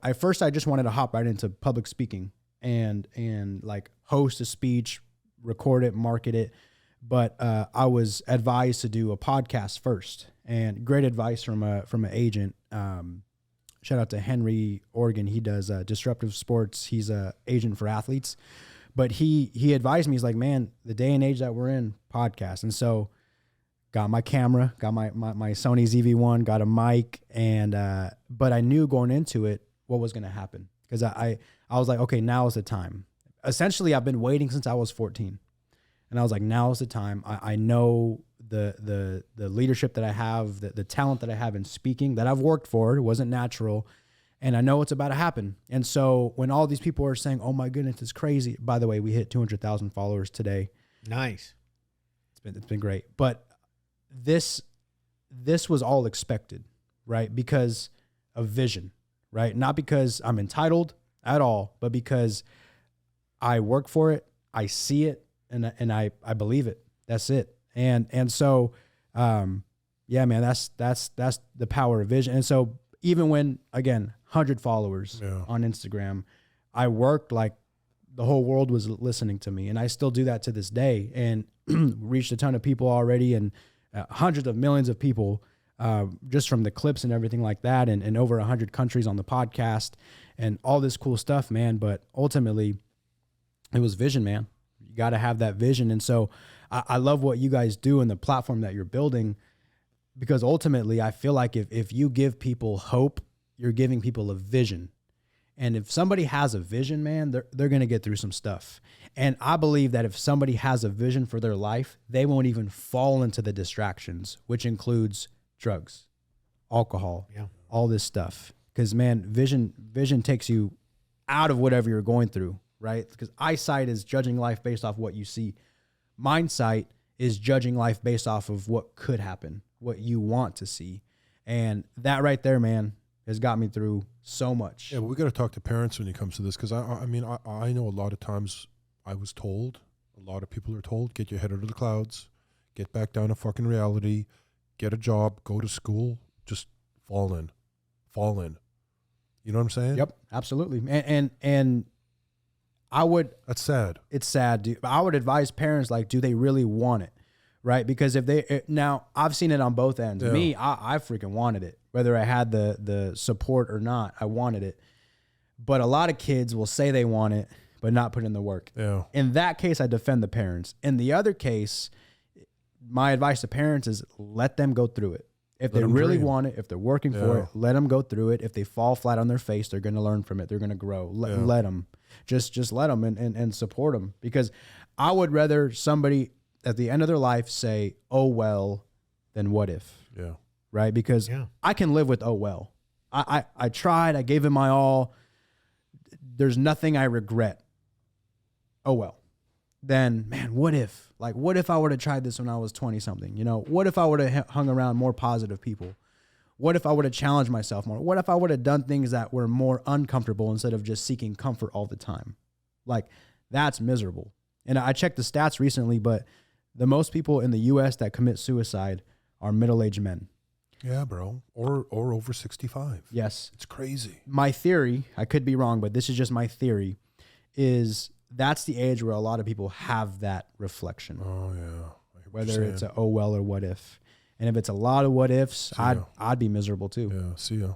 just wanted to hop right into public speaking and like host a speech, record it, market it. But I was advised to do a podcast first, and great advice from an agent. Shout out to Henry Organ. He does disruptive sports. He's a agent for athletes, but he advised me. He's like, man, the day and age that we're in, podcast. And so got my camera, got my Sony ZV-1, got a mic, and but I knew going into it what was going to happen, because I was like, okay, now is the time. Essentially, I've been waiting since I was 14, and I was like, now is the time. I know the leadership that I have, the talent that I have in speaking that I've worked for. It wasn't natural, and I know what's about to happen. And so when all these people are saying, "Oh my goodness, it's crazy." By the way, we hit 200,000 followers today. Nice. It's been great. But this was all expected, right? Because of vision, right? Not because I'm entitled at all, but because I work for it, I see it, and I believe it. That's it. And so yeah, man, that's the power of vision. And so even when, again, 100 followers on Instagram, I worked like the whole world was listening to me, and I still do that to this day, and reached a ton of people already, and hundreds of millions of people just from the clips and everything like that, and over 100 countries on the podcast and all this cool stuff, man. But ultimately, it was vision, man. You got to have that vision. And so I love what you guys do and the platform that you're building, because ultimately I feel like if you give people hope, you're giving people a vision. And if somebody has a vision, man, they're going to get through some stuff. And I believe that if somebody has a vision for their life, they won't even fall into the distractions, which includes drugs, alcohol, all this stuff. Because, man, vision takes you out of whatever you're going through, right? Because eyesight is judging life based off what you see. Mindsight is judging life based off of what could happen, what you want to see. And that right there, man, has got me through so much. Yeah, but we got to talk to parents when it comes to this, because I mean, I know a lot of times I was told, a lot of people are told, get your head out of the clouds, get back down to fucking reality, get a job, go to school, just fall in. You know what I'm saying? Yep, absolutely. And I would. That's sad. It's sad, dude. I would advise parents, like, do they really want it? Right? Because if they, now I've seen it on both ends. Yeah. Me, I freaking wanted it. Whether I had the support or not, I wanted it. But a lot of kids will say they want it, but not put in the work. Yeah. In that case, I defend the parents. In the other case, my advice to parents is let them go through it. If they really want it, if they're working for it, let them go through it. If they fall flat on their face, they're going to learn from it. They're going to grow. Let them. Just let them and support them. Because I would rather somebody at the end of their life say, "Oh, well," than "what if." Yeah. Right? Because I can live with "oh, well." I tried. I gave it my all. There's nothing I regret. Oh, well. Then, man, what if? Like, what if I would have tried this when I was 20-something? You know, what if I would have hung around more positive people? What if I would have challenged myself more? What if I would have done things that were more uncomfortable instead of just seeking comfort all the time? Like, that's miserable. And I checked the stats recently, but the most people in the U.S. that commit suicide are middle-aged men. Yeah, bro. Or over 65. Yes. It's crazy. My theory, I could be wrong, but this is just my theory, is that's the age where a lot of people have that reflection. Oh, yeah. Whether it's a "oh, well" or "what if." And if it's a lot of what ifs, I'd be miserable too. Yeah, see ya.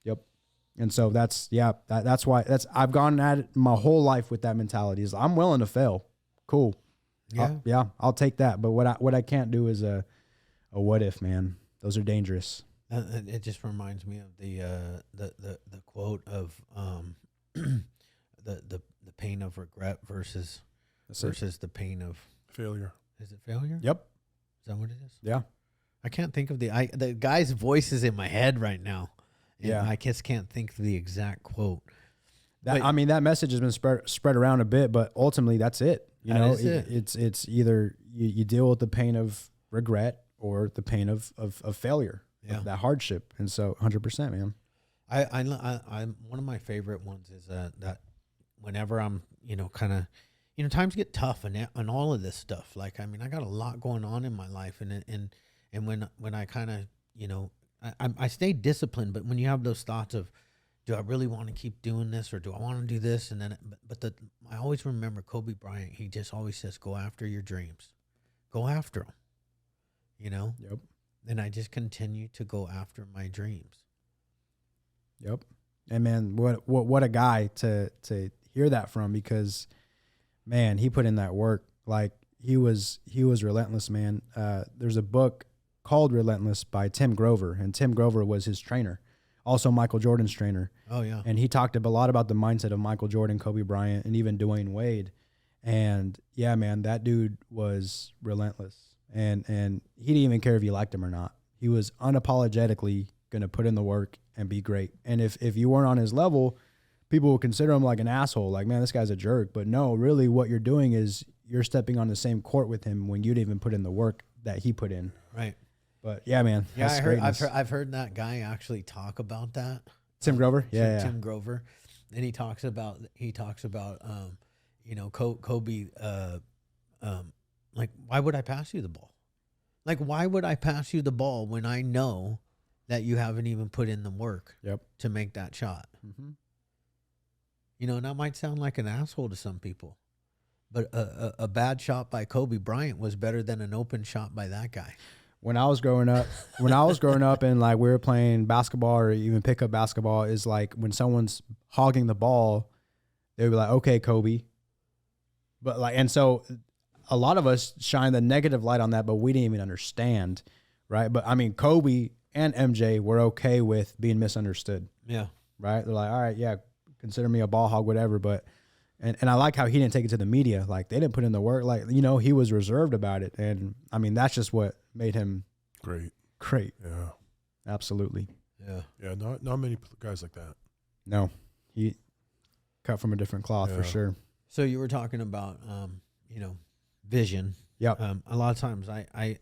Yep. And so that's why I've gone at it my whole life with that mentality. Is I'm willing to fail. Cool. Yeah. I'll take that. But what I can't do is a what if, man. Those are dangerous. It just reminds me of the quote of the pain of regret versus the pain of failure. Is it failure? Yep. Is that what it is? Yeah. I can't think of the guy's voice is in my head right now. Yeah. I just can't think of the exact quote. That message has been spread around a bit, but ultimately that's it. You know, it's either you deal with the pain of regret or the pain of failure, of that hardship. And so 100%, man. I'm one of my favorite ones is that whenever I'm, kind of, times get tough and all of this stuff. Like, I mean, I got a lot going on in my life, and when I kind of, I stay disciplined, but when you have those thoughts of, do I really want to keep doing this, or do I want to do this? And then, I always remember Kobe Bryant. He just always says, go after your dreams, go after them, Yep. And I just continue to go after my dreams. Yep. And man, what a guy to hear that from, because man, he put in that work. Like he was relentless, man. There's a book called Relentless by Tim Grover, and Tim Grover was his trainer, also Michael Jordan's trainer. Oh yeah. And he talked a lot about the mindset of Michael Jordan, Kobe Bryant, and even Dwayne Wade. And yeah, man, that dude was relentless. And he didn't even care if you liked him or not. He was unapologetically going to put in the work and be great. And if you weren't on his level, people would consider him like an asshole. Like, man, this guy's a jerk. But no, really what you're doing is you're stepping on the same court with him when you'd even put in the work that he put in. Right. But yeah, man. Yeah, I've heard that guy actually talk about that. Tim Grover? Yeah. Tim Grover. And he talks about Kobe, like, why would I pass you the ball? Like, why would I pass you the ball when I know that you haven't even put in the work to make that shot? Mm-hmm. You know, and that might sound like an asshole to some people, but a bad shot by Kobe Bryant was better than an open shot by that guy. When I was growing up, and like we were playing basketball or even pickup basketball, is like when someone's hogging the ball, they would be like, okay, Kobe. But like, and so a lot of us shine the negative light on that, but we didn't even understand, right? But I mean, Kobe and MJ were okay with being misunderstood. Yeah. Right? They're like, all right, yeah, consider me a ball hog, whatever. But, and I like how he didn't take it to the media. Like, they didn't put in the work. Like, you know, he was reserved about it. And I mean, that's just what made him great. Yeah. Absolutely. Yeah. Yeah. Not many guys like that. No, he cut from a different cloth for sure. So you were talking about, vision. Yeah. A lot of times I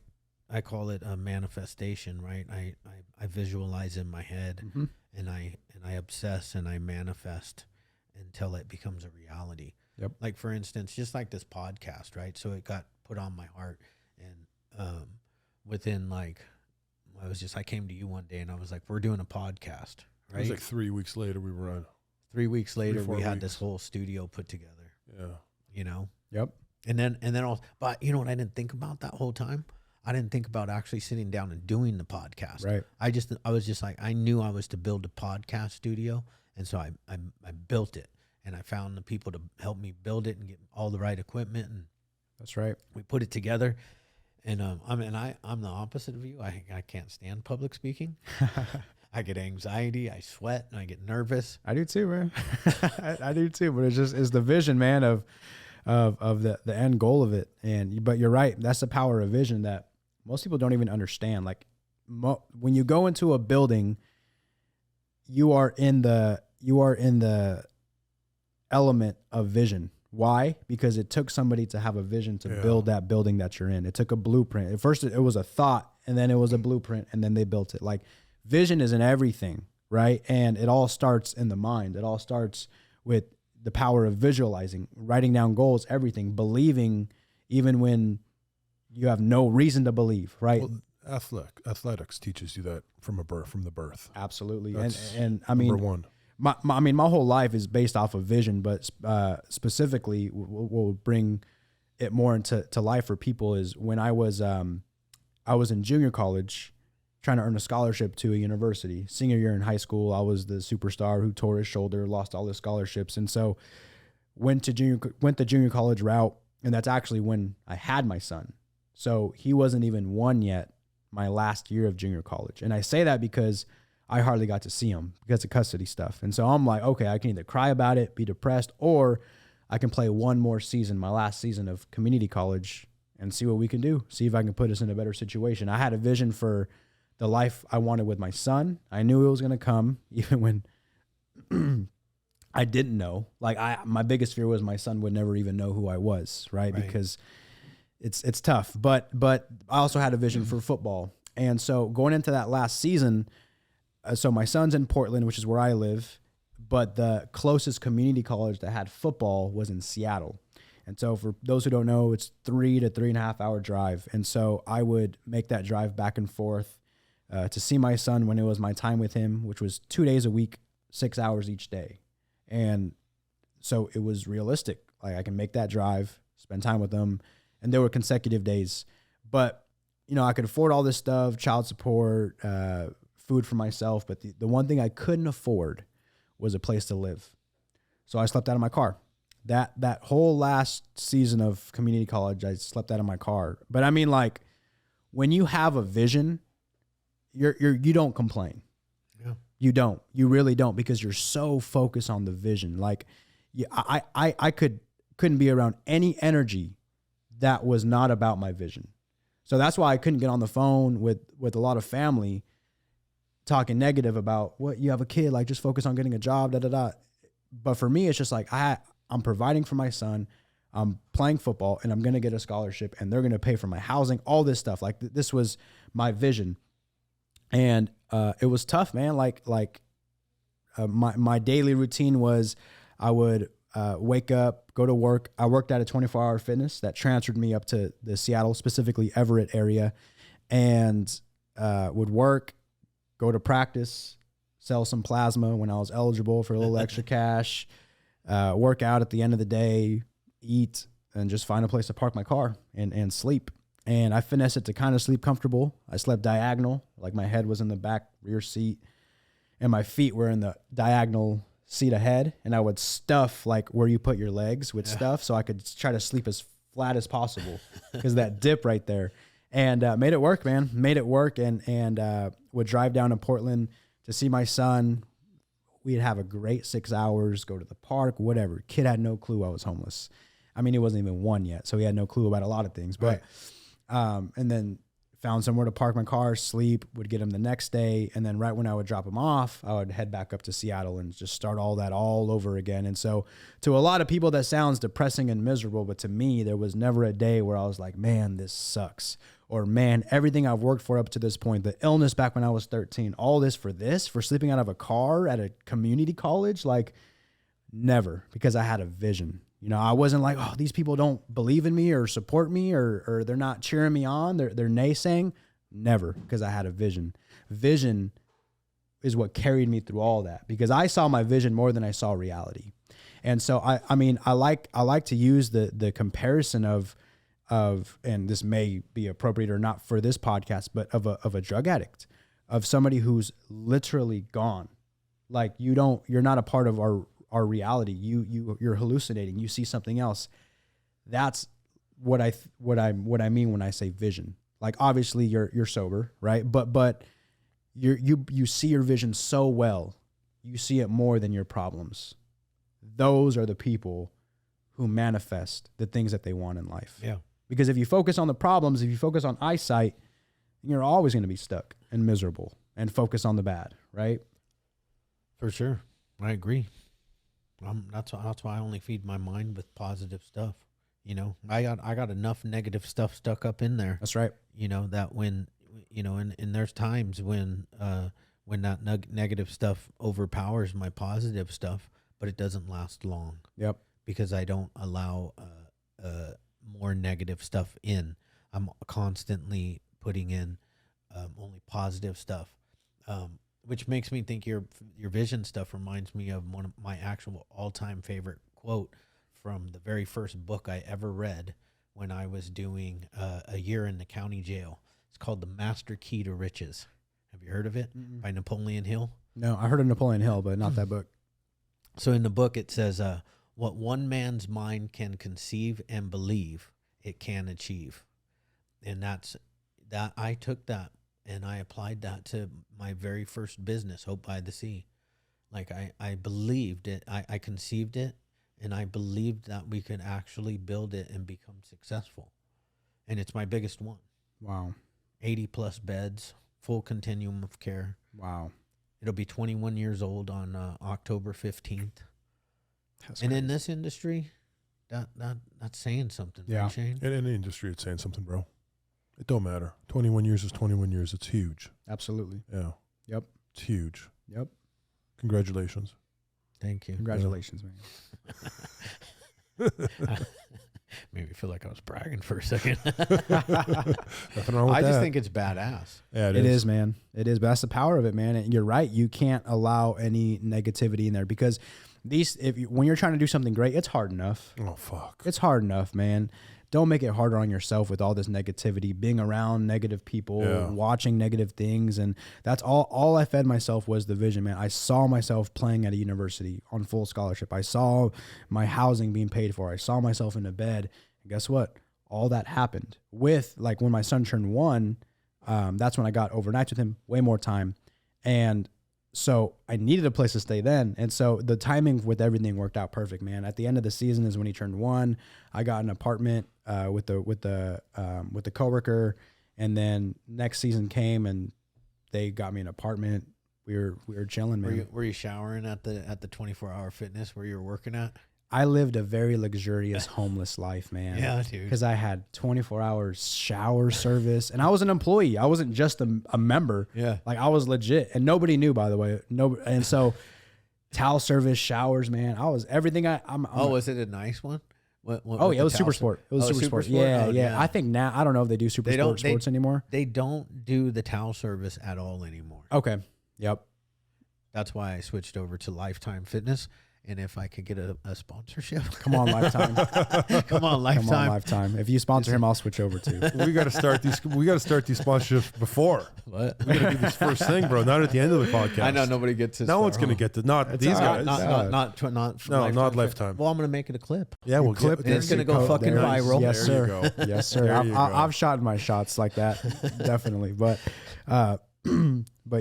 call it a manifestation, right? I visualize in my head, mm-hmm. and I obsess and I manifest until it becomes a reality. Yep. Like, for instance, just like this podcast, right? So it got put on my heart, and within I came to you one day and I was like, we're doing a podcast, right? It was like 3 weeks later we were on. 3 weeks later, 4 we had weeks. this whole studio put together. Yeah. You know? Yep. And then all, but you know what I didn't think about that whole time? I didn't think about actually sitting down and doing the podcast. Right. I was just like, I knew I was to build a podcast studio. And so I built it, and I found the people to help me build it and get all the right equipment. And that's right. we put it together. And I'm the opposite of you. I can't stand public speaking. I get anxiety, I sweat, and I get nervous. I do too, man. I do too, but it's the vision, man, of the end goal of it. But you're right. That's the power of vision that most people don't even understand. Like, when you go into a building, you are in the element of vision. Why? Because it took somebody to have a vision to build that building that you're in. It took a blueprint. At first it was a thought, and then it was a blueprint, and then they built it. Like, vision is in everything, right? And it all starts in the mind. It all starts with the power of visualizing, writing down goals, everything, believing even when you have no reason to believe, right? Well, athletics teaches you that from the birth. Absolutely. That's and I mean, number one. My whole life is based off of vision, but specifically we'll bring it more into life for people is when I was in junior college trying to earn a scholarship to a university. Senior year in high school, I was the superstar who tore his shoulder, lost all his scholarships. And so went the junior college route. And that's actually when I had my son. So he wasn't even one yet my last year of junior college. And I say that because I hardly got to see him because of custody stuff. And so I'm like, okay, I can either cry about it, be depressed, or I can play one more season, my last season of community college, and see what we can do. See if I can put us in a better situation. I had a vision for the life I wanted with my son. I knew it was going to come even when I didn't know. Like, my biggest fear was my son would never even know who I was, right? Because it's tough. But I also had a vision for football. And so going into that last season, so my son's in Portland, which is where I live, but the closest community college that had football was in Seattle. And so for those who don't know, it's 3 to 3.5 hour drive. And so I would make that drive back and forth to see my son when it was my time with him, which was 2 days a week, 6 hours each day. And so it was realistic. Like, I can make that drive, spend time with them, and there were consecutive days. But, you know, I could afford all this stuff, child support, food for myself. But the one thing I couldn't afford was a place to live. So I slept out of my car. That whole last season of community college, I slept out of my car. But I mean, like, when you have a vision, you don't complain. Yeah. You don't. You really don't, because you're so focused on the vision. Like, I couldn't be around any energy that was not about my vision. So that's why I couldn't get on the phone with a lot of family, talking negative about what you have a kid, like just focus on getting a job, da da da. But for me, it's just like I'm providing for my son. I'm playing football and I'm going to get a scholarship and they're going to pay for my housing, all this stuff. Like this was my vision. And it was tough, man. My daily routine was I would wake up, go to work. I worked at a 24-hour fitness that transferred me up to the Seattle, specifically Everett area, and would work, go to practice, sell some plasma when I was eligible for a little extra cash, work out at the end of the day, eat, and just find a place to park my car and sleep. And I finessed it to kind of sleep comfortable. I slept diagonal, like my head was in the back rear seat and my feet were in the diagonal seat ahead. And I would stuff like where you put your legs with stuff so I could try to sleep as flat as possible because that dip right there. And made it work, man. Made it work and would drive down to Portland to see my son. We'd have a great 6 hours, go to the park, whatever. Kid had no clue I was homeless. I mean, he wasn't even one yet, so he had no clue about a lot of things. But and then found somewhere to park my car, sleep, would get him the next day, and then right when I would drop him off, I would head back up to Seattle and just start all that all over again. And so to a lot of people, that sounds depressing and miserable, but to me, there was never a day where I was like, man, this sucks. Or, man, everything I've worked for up to this point, the illness back when I was 13, all this, for sleeping out of a car at a community college, like never, because I had a vision. You know, I wasn't like, oh, these people don't believe in me or support me or they're not cheering me on. They're naysaying. Never, because I had a vision. Vision is what carried me through all that because I saw my vision more than I saw reality. And so, I mean, I like to use the comparison of, and this may be appropriate or not for this podcast, but of a drug addict, of somebody who's literally gone. Like you're not a part of our reality. You're hallucinating. You see something else. That's what I mean when I say vision. Like obviously you're sober, right? But you see your vision so well. You see it more than your problems. Those are the people who manifest the things that they want in life. Yeah. Because if you focus on the problems, if you focus on eyesight, you're always going to be stuck and miserable and focus on the bad, right? For sure. I agree. That's why I only feed my mind with positive stuff. You know, I got enough negative stuff stuck up in there. That's right. You know, that when, you know, and there's times when that negative stuff overpowers my positive stuff, but it doesn't last long. Yep. Because I don't allow more negative stuff in. I'm constantly putting in only positive stuff, which makes me think your vision stuff reminds me of one of my actual all-time favorite quote from the very first book I ever read when I was doing a year in the county jail. It's called The Master Key to Riches. Have you heard of it? Mm-mm. By Napoleon Hill? No, I heard of Napoleon Hill, but not that book. So in the book, it says, what one man's mind can conceive and believe, it can achieve. And that I took that and I applied that to my very first business, Hope by the Sea. Like I believed it, I conceived it, and I believed that we could actually build it and become successful. And it's my biggest one. Wow. 80 plus beds, full continuum of care. Wow. It'll be 21 years old on October 15th. That's and crazy. in this industry, that's saying something. Yeah. Right, Shane? In any industry, it's saying something, bro. It don't matter. 21 years is 21 years. It's huge. Absolutely. Yeah. Yep. It's huge. Yep. Congratulations. Thank you. Congratulations, man. Made me feel like I was bragging for a second. Nothing wrong with I that. just think it's badass. Yeah, It is, man. It is. But that's the power of it, man. And you're right. You can't allow any negativity in there because when you're trying to do something great, it's hard enough. Oh, fuck. It's hard enough, man. Don't make it harder on yourself with all this negativity, being around negative people, watching negative things. And that's all I fed myself was the vision, man. I saw myself playing at a university on full scholarship. I saw my housing being paid for. I saw myself in a bed. And guess what? All that happened with, like, when my son turned 1, that's when I got overnights with him, way more time. And so I needed a place to stay then. And so the timing with everything worked out perfect, man. At the end of the season is when he turned 1. I got an apartment with the coworker, and then next season came and they got me an apartment we were chilling, man. Were you showering at the 24-hour fitness where you were working at? I lived a very luxurious homeless life, man. Yeah, dude. Because I had 24-hour shower service, and I was an employee. I wasn't just a member. Yeah. Like, I was legit, and nobody knew, by the way. And so towel service, showers, man. I was everything. Was it a nice one? What it was Super Sport. It was Super Sport. Yeah, yeah. I think now, I don't know if they do Super Sport sports anymore. They don't do the towel service at all anymore. Okay. Yep. That's why I switched over to Lifetime Fitness. And if I could get a sponsorship. Come on, Lifetime. Come on, Lifetime. Come on, Lifetime. If you sponsor him, I'll switch over too. We got to start these sponsorships before. What? We got to do this first thing, bro. Not at the end of the podcast. I know nobody gets this. No one's going to get to. Not these guys. Not Lifetime. Well, I'm going to make it a clip. Yeah, we'll clip. get. It's going to go fucking viral. Yes, sir. There you go. Yes, sir. I've shot my shots like that, definitely. But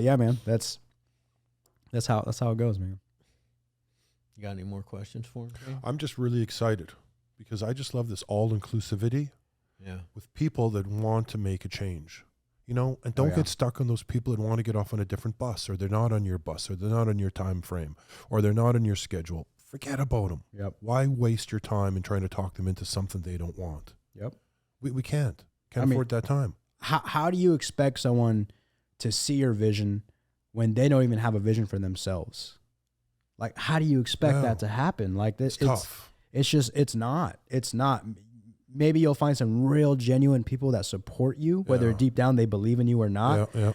yeah, man, that's how it goes, man. You got any more questions for me? I'm just really excited because I just love this all-inclusivity with people that want to make a change, you know, and don't get stuck on those people that want to get off on a different bus, or they're not on your bus, or they're not on your time frame, or they're not on your schedule. Forget about them. Yep. Why waste your time in trying to talk them into something they don't want? Yep. We can't afford that time. How do you expect someone to see your vision when they don't even have a vision for themselves? Like, how do you expect that to happen? Like this, it's tough. It's not. Maybe you'll find some real genuine people that support you, whether deep down they believe in you or not. Yeah.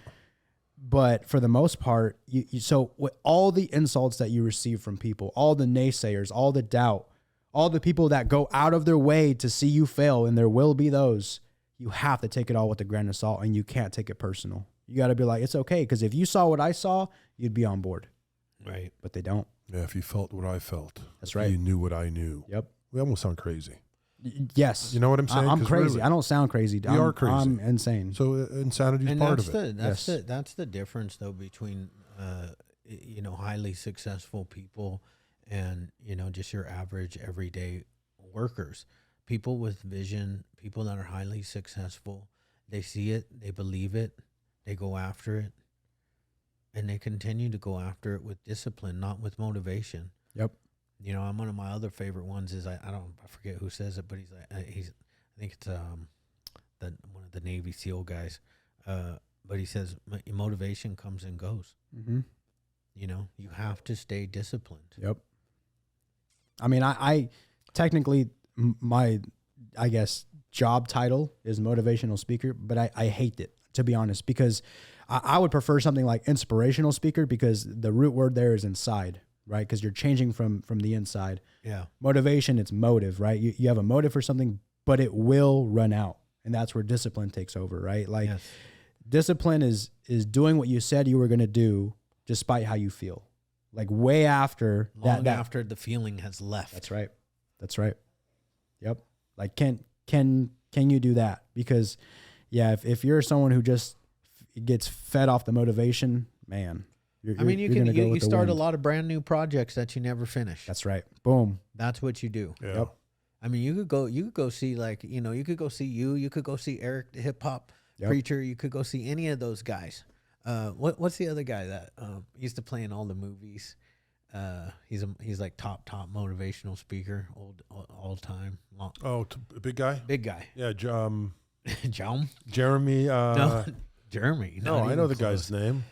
But for the most part, so with all the insults that you receive from people, all the naysayers, all the doubt, all the people that go out of their way to see you fail, and there will be those, you have to take it all with a grain of salt, and you can't take it personal. You got to be like, it's okay, because if you saw what I saw, you'd be on board. Right. But they don't. Yeah, if you felt what I felt. That's right. You knew what I knew. Yep. We almost sound crazy. Yes. You know what I'm saying? I'm crazy. Really, I don't sound crazy. We are crazy. I'm insane. So insanity is part of it. That's the difference, though, between highly successful people and just your average everyday workers. People with vision, people that are highly successful, they see it, they believe it, they go after it, and they continue to go after it with discipline, not with motivation. Yep. You know, one of my other favorite ones is I forget who says it, but I think it's one of the Navy SEAL guys. But he says motivation comes and goes. Mm-hmm. You know, you have to stay disciplined. Yep. I mean, I technically my job title is motivational speaker, but I hate it, to be honest, because I would prefer something like inspirational speaker, because the root word there is inside, right? Because you're changing from the inside. Yeah. Motivation, it's motive, right? You have a motive for something, but it will run out. And that's where discipline takes over, right? Like discipline is doing what you said you were going to do despite how you feel. Like way after after the feeling has left. That's right. That's right. Yep. Like can you do that? Because if you're someone who just gets fed off the motivation, man, you start a lot of brand new projects that you never finish. That's right. Boom. That's what you do. Yeah. Yep. I mean, you could go see you could go see you could go see Eric the hip hop preacher, you could go see any of those guys. What's the other guy that used to play in all the movies? He's like top motivational speaker, all time. Big guy. Big guy. Yeah, John. Jeremy. No, Jeremy. No, I know the guy's name.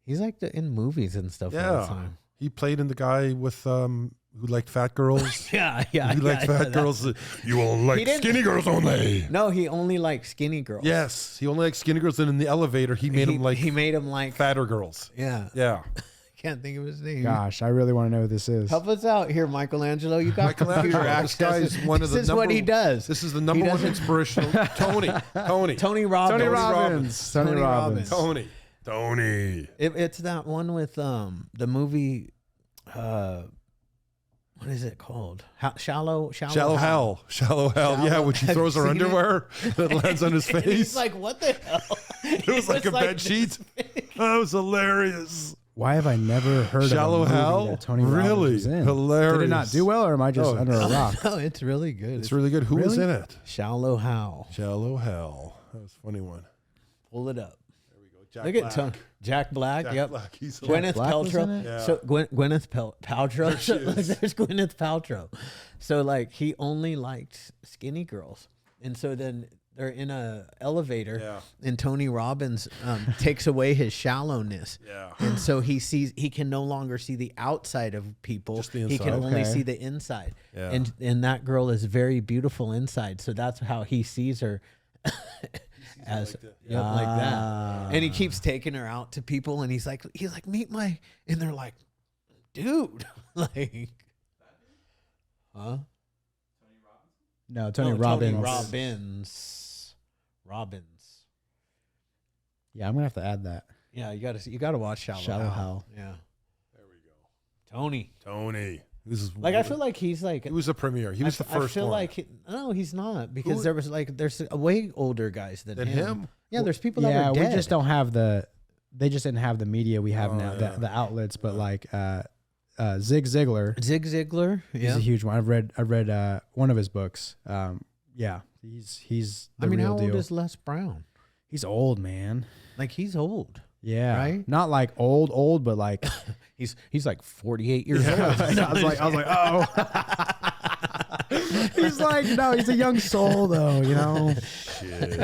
He's like in movies and stuff all the time. He played in the guy with who liked fat girls. Yeah. He liked fat girls. You will like skinny girls only. No, he only liked skinny girls. Yes, he only liked skinny girls. And in the elevator, he made him like fatter girls. Yeah. Yeah. Can't think of his name. Gosh, I really want to know who this is. Help us out here, Michelangelo. You got computer access. This guy is one of the This is what he does. This is the number one inspirational. Tony Robbins. Tony Robbins. It's that one with the movie. What is it called? Shallow Hell. Yeah, which he throws her underwear that lands on his face. He's like, what the hell? It was like a bed sheet. That was hilarious. Why have I never heard Shallow of a movie Hell? that Tony Robbins was in? Hilarious. Did it not do well, or am I just under a rock? No, it's really good. It's really good. Who was in it? Shallow Hell. Shallow Hell. That was a funny one. Pull it up. There we go. Jack Look at Black. Jack Black. Jack Yep. Black. He's Gwyneth Black was in Paltrow. it? Yeah. So Gwyneth Paltrow. There she is. There's Gwyneth Paltrow. So like he only liked skinny girls, and so then they're in a elevator, Yeah. and Tony Robbins takes away his shallowness, Yeah. and so he can no longer see the outside of people. Just the He can inside. only Okay. see the inside, Yeah. and that girl is very beautiful inside. So that's how he sees her. As like that. yep, like that, Ah. and he keeps taking her out to people, and he's like, meet my, and they're like, dude, like, huh? No, Tony No, Robbins. Robbins. Yeah, I'm gonna have to add that. Yeah, you gotta watch Shallow, Shallow Hal. Hal. Yeah, There we go. Tony. This is Like I feel like he's like he was the premier. He was the first I feel one. like no, he's not because Who- there's way older guys than him. Yeah, there's people that Yeah, are we dead. just don't have they just didn't have the media we have Oh, now, yeah. the outlets. But like Zig Ziglar, Zig Ziglar. he's Yeah, a huge one. I read one of his books. Yeah, he's the I mean, real how deal. old is Les Brown? He's old, man. Like he's old. Yeah, Right? Not like old, but like He's like 48 years I was like, oh. He's like, no, he's a young soul though, you know. Shit.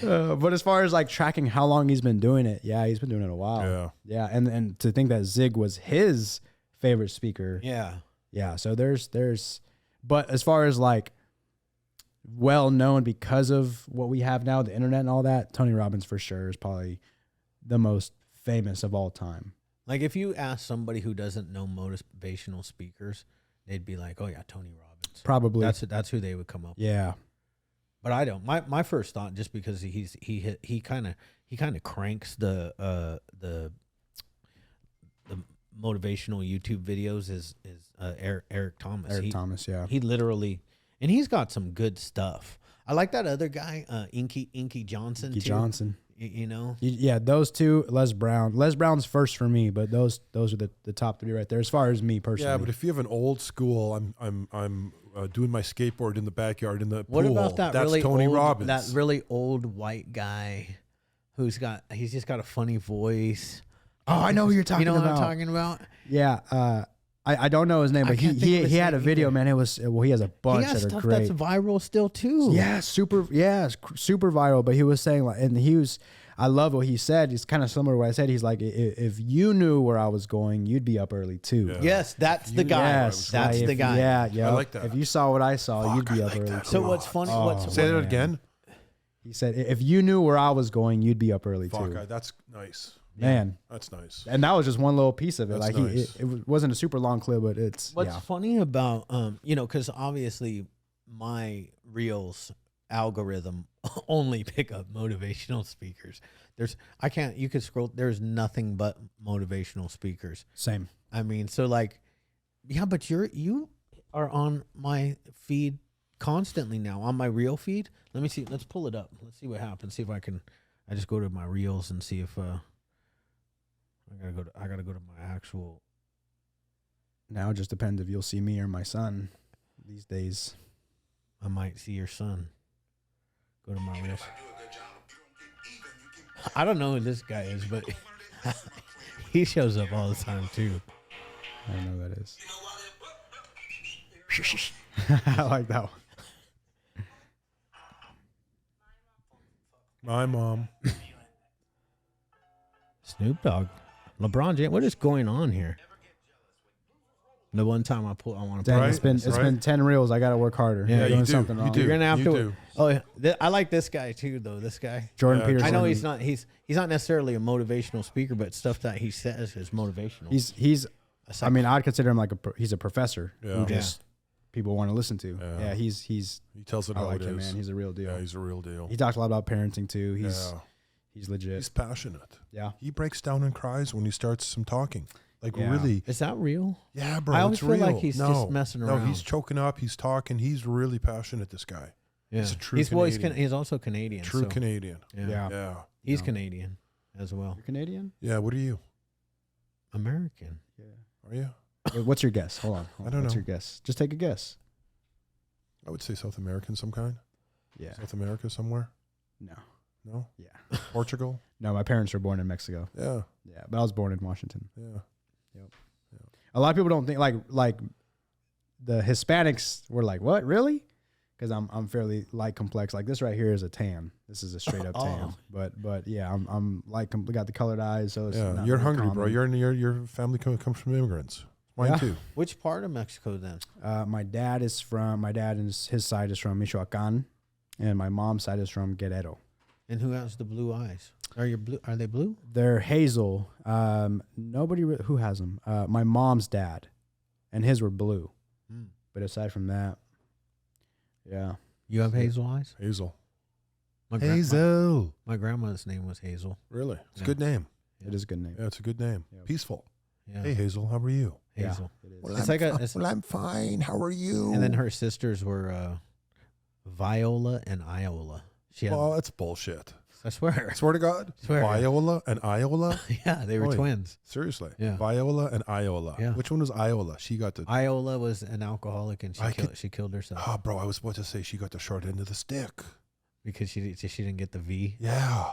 But as far as like tracking how long he's been doing it, yeah, he's been doing it a while. Yeah. Yeah, and to think that Zig was his favorite speaker. Yeah. Yeah, so there's but as far as like well known because of what we have now, the internet and all that, Tony Robbins for sure is probably the most famous of all time. Like if you ask somebody who doesn't know motivational speakers, they'd be like, "Oh yeah, Tony Robbins." Probably. That's who they would come up with. Yeah. But I don't. My first thought, just because he kind of cranks the motivational YouTube videos, is Eric Thomas. Eric Thomas, yeah. He literally, and he's got some good stuff. I like that other guy, Inky Johnson. Inky too. Johnson. You know. Yeah, those two, Les Brown. Les Brown's first for me, but those are the top three right there as far as me personally. Yeah, but if you have an old school, I'm doing my skateboard in the backyard in the What pool. about that That's really Tony old, Robbins. that really old white guy he's just got a funny voice. Oh, I know who you're talking You know about. what I'm talking about? Yeah, I don't know his name, I but can't think of his he had a name video, either. man. It was he has a bunch He has that are stuff great. that's viral still too. Yeah, super viral. But he was saying like, and I love what he said. It's kind of similar to what I said. He's like, if you knew where I was going, you'd be up early too. Yeah. Yes, that's the guy. Yes, That's like, the if- guy. Yeah. I like that. If you saw what I saw, Fuck, you'd be I up like early. that. Too. So what's funny? Oh. What's Say that man. again. He said, if you knew where I was going, you'd be up early Fuck, too. that's nice. Man, That's nice. and that was just one little piece of it. That's Like nice. it wasn't a super long clip, but it's What's yeah. funny about because obviously my Reels algorithm only pick up motivational speakers. You could scroll. There's nothing but motivational speakers. Same. I mean, so like, yeah, but you are on my feed constantly now, on my Reel feed. Let me see. Let's pull it up. Let's see what happens. See if I can. I just go to my Reels and see if I gotta go to my actual. Now it just depends if you'll see me or my son these days. I might see your son. Go to my Reels. I don't know who this guy is, but he shows up all the time too. I don't know who that is. I like that one. My mom. Snoop Dogg, LeBron James. What is going on here? The one time I want to. Dang, Right, it's been 10 reels. I got to work harder. Yeah, I'm you doing do. something You wrong. do. You're gonna have You to. do. Oh, I like this guy too, though. This guy. Jordan Yeah, Peterson. I know he's not necessarily a motivational speaker, but stuff that he says is motivational. He's. I mean, I'd consider him like he's a professor Yeah. who just people want to listen to. Yeah. Yeah, he's. He tells it I how like it him, is. man. He's a real deal. Yeah, he's a real deal. He talks a lot about parenting too. He's He's legit. passionate. Yeah. He breaks down and cries when he starts some talking. Like Yeah. really. Is that real? Yeah, bro. I always it's feel real. like he's just messing No, around. he's choking up. He's talking. He's really passionate, this guy. Yeah. He's a true Canadian. He's also Canadian. True so, Canadian. Yeah. Yeah. He's Yeah. Canadian as well. You're Canadian? Yeah, what are you? American. Yeah. Are you? What's your guess? Hold on. I don't What's know. your guess? Just take a guess. I would say South American some kind. Yeah. South America somewhere. No. No? Yeah. Portugal? No, my parents were born in Mexico. Yeah. Yeah, but I was born in Washington. Yeah. A lot of people don't think like the Hispanics were like, what, really? Because I'm fairly light complex. Like this right here is a tan. This is a straight up tan. But yeah, I'm light. Got the colored eyes. So it's not You're very hungry, bro. common. Your family comes from immigrants. Mine Yeah. too. Which part of Mexico then? My dad and his side is from Michoacan, and my mom's side is from Guerrero. And who has the blue eyes? Are they blue? They're hazel. Who has them? My mom's dad, and his were blue. Mm. But aside from that, yeah. You have hazel eyes? Hazel. My Hazel. My grandmother's name was Hazel. Really? It's a Yeah. good name. It is a good name. Yeah, it's a good name. Yep. Peaceful. Yeah. Hey, Hazel, how are you? Hazel. Yeah, it is. Well, It's like a. well, I'm fine. How are you? And then her sisters were Viola and Iola. She had. Oh, that's bullshit. I swear. Swear to God. Swear. Viola and Iola? Yeah, they were Oi. twins. Seriously. Yeah. Viola and Iola. Yeah. Which one was Iola? She got the... Iola was an alcoholic, and I she killed herself Oh, bro, I was about to say she got the short end of the stick. because she didn't get the V. Yeah.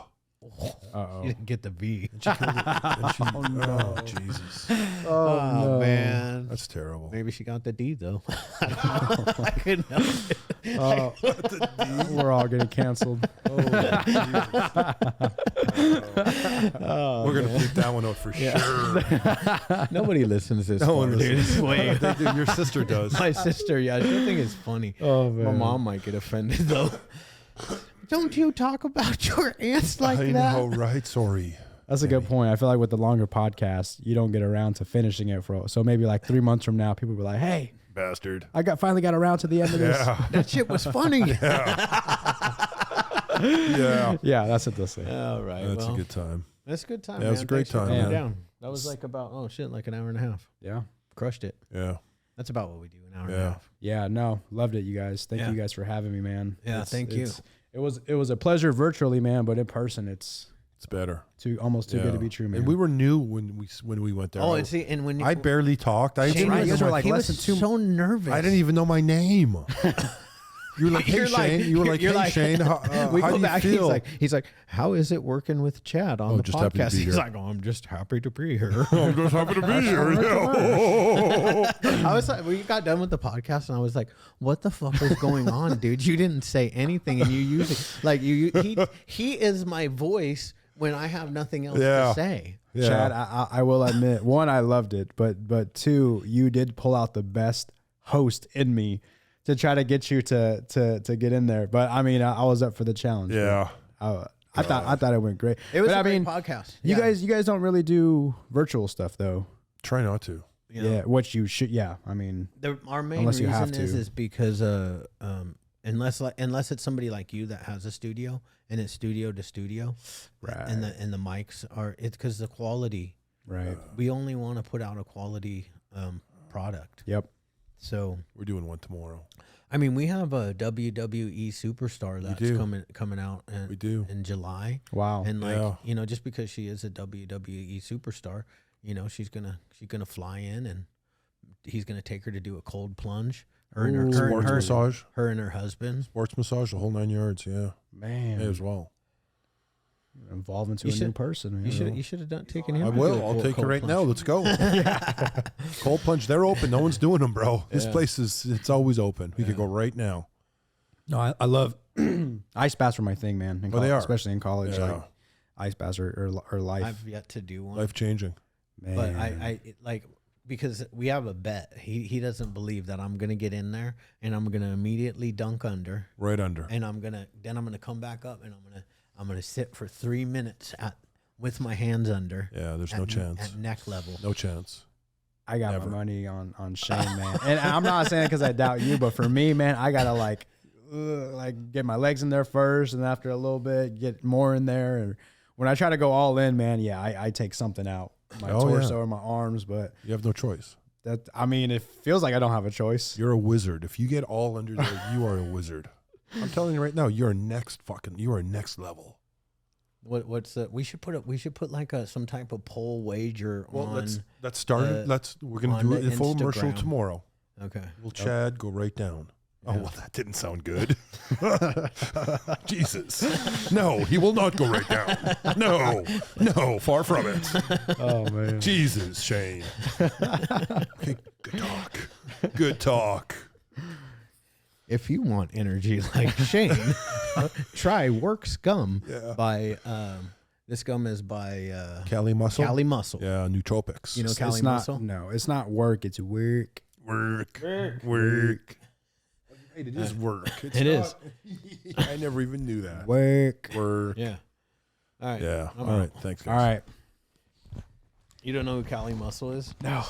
Uh-oh. She didn't get the V. And she killed it. And she, Oh, no. Oh, Jesus. Oh, no. man. That's terrible. Maybe she got the D though. I couldn't help it. We're all getting canceled. Oh, Jesus. Oh, We're going to man. bleep that one out for sure. Nobody listens this No far, one dude. listens. It's way. They do. Your sister does. My sister, yeah, she'll think it's funny. Oh, man. My mom might get offended though. Don't you talk about your aunts like I that? know, right? Sorry. That's a good point. I feel like with the longer podcast, you don't get around to finishing it so maybe like 3 months from now, people will be like, hey, Bastard. I finally got around to the end of this. Yeah. That shit was funny. Yeah. Yeah, that's what they'll say. All right. That's well, a good time. That's a good time. Yeah, it was man. a great Thanks for time, coming man. down. That was like about like an hour and a half. Yeah. Crushed it. Yeah. That's about what we do, an hour and a Yeah. half. Yeah, no, loved it, you guys. Thank Yeah. you guys for having me, man. Yeah, thank you. It was a pleasure virtually, man, but in person, it's It's better. almost too good to be true, man. And we were new when we went there. Oh, and see, and when I barely talked. I Shane didn't right, you was, guys were like he less was than 2 so nervous. I didn't even know my name. You were like, hey, You're like- Shane. You were like, you're hey, like- Shane. How we how go do you back. feel? He's like, how is it working with Chad on Oh, the just happy to podcast? be He's here. like, oh, I'm just happy to be here. I'm just happy to be here. I was like, we got done with the podcast, and I was like, what the fuck is going on, dude? You didn't say anything, and you usually like he is my voice when I have nothing else Yeah. to say. Yeah. Chad, I will admit, one, I loved it, but two, you did pull out the best host in me to try to get you to get in there. But I mean, I was up for the challenge. Yeah. I thought it went great. It was but a I great mean, podcast. you Yeah. guys don't really do virtual stuff though. Try not to. You know? Yeah, which you should. Yeah, I mean, Our main Unless you have reason to. is because unless it's somebody like you that has a studio and it's studio to studio, Right. and the mics are it's because the quality. right. We only want to put out a quality product. Yep. So We're doing one tomorrow. I mean, we have a WWE superstar that's do. coming out We do. in July. Wow. And like Yeah. just because she is a WWE superstar, she's gonna fly in and he's gonna take her to do a cold plunge. Her and her, Ooh. her, and Sports her, massage. her and her husband. Sports massage, the whole 9 yards. Yeah. Man, Me as well. evolve into You a new should- person. Man. You should have taken him. I to do will. a I'll take it cold right plunge. now. Let's go. Cold plunge. They're open. No one's doing them, bro. This Yeah. place it's always open. We could go right now. No, I love ice baths are my thing, man. In they are. especially in college. Yeah. Like ice baths are life. I've yet to do one, Life changing. Man. but like because we have a bet. He doesn't believe that I'm gonna get in there and I'm gonna immediately dunk under. Right under. And I'm gonna come back up and I'm gonna sit for 3 minutes with my hands under. Yeah, there's at, no chance. at neck level. No chance. I got Never. my money on Shane, man. And I'm not saying because I doubt you, but for me, man, I gotta like get my legs in there first, and after a little bit, get more in there. And when I try to go all in, man, yeah, I take something out, my torso or my arms. But You have no choice. I mean, it feels like I don't have a choice. You're a wizard. If you get all under there, you are a wizard. I'm telling you right now, you are next level. What's we should put like some type of poll wager Well, on. let's start it. We're gonna on do the a full commercial Instagram. tomorrow. Okay. Will Chad go right down? Oh, well, that didn't sound good. Jesus. No, he will not go right down. No, far from it. Oh, man. Jesus, Shane. Okay, good talk. If you want energy like Shane, try Works Gum by this gum is by Cali Muscle? Cali Muscle. Yeah, nootropics. You know Cali It's not, Muscle? no, it's not work. It's work. Work. It is work. It's It is. I never even knew that. Work. Work. Yeah. All right. Yeah. I'm All out. right. Thanks, guys. All right. You don't know who Cali Muscle is? No.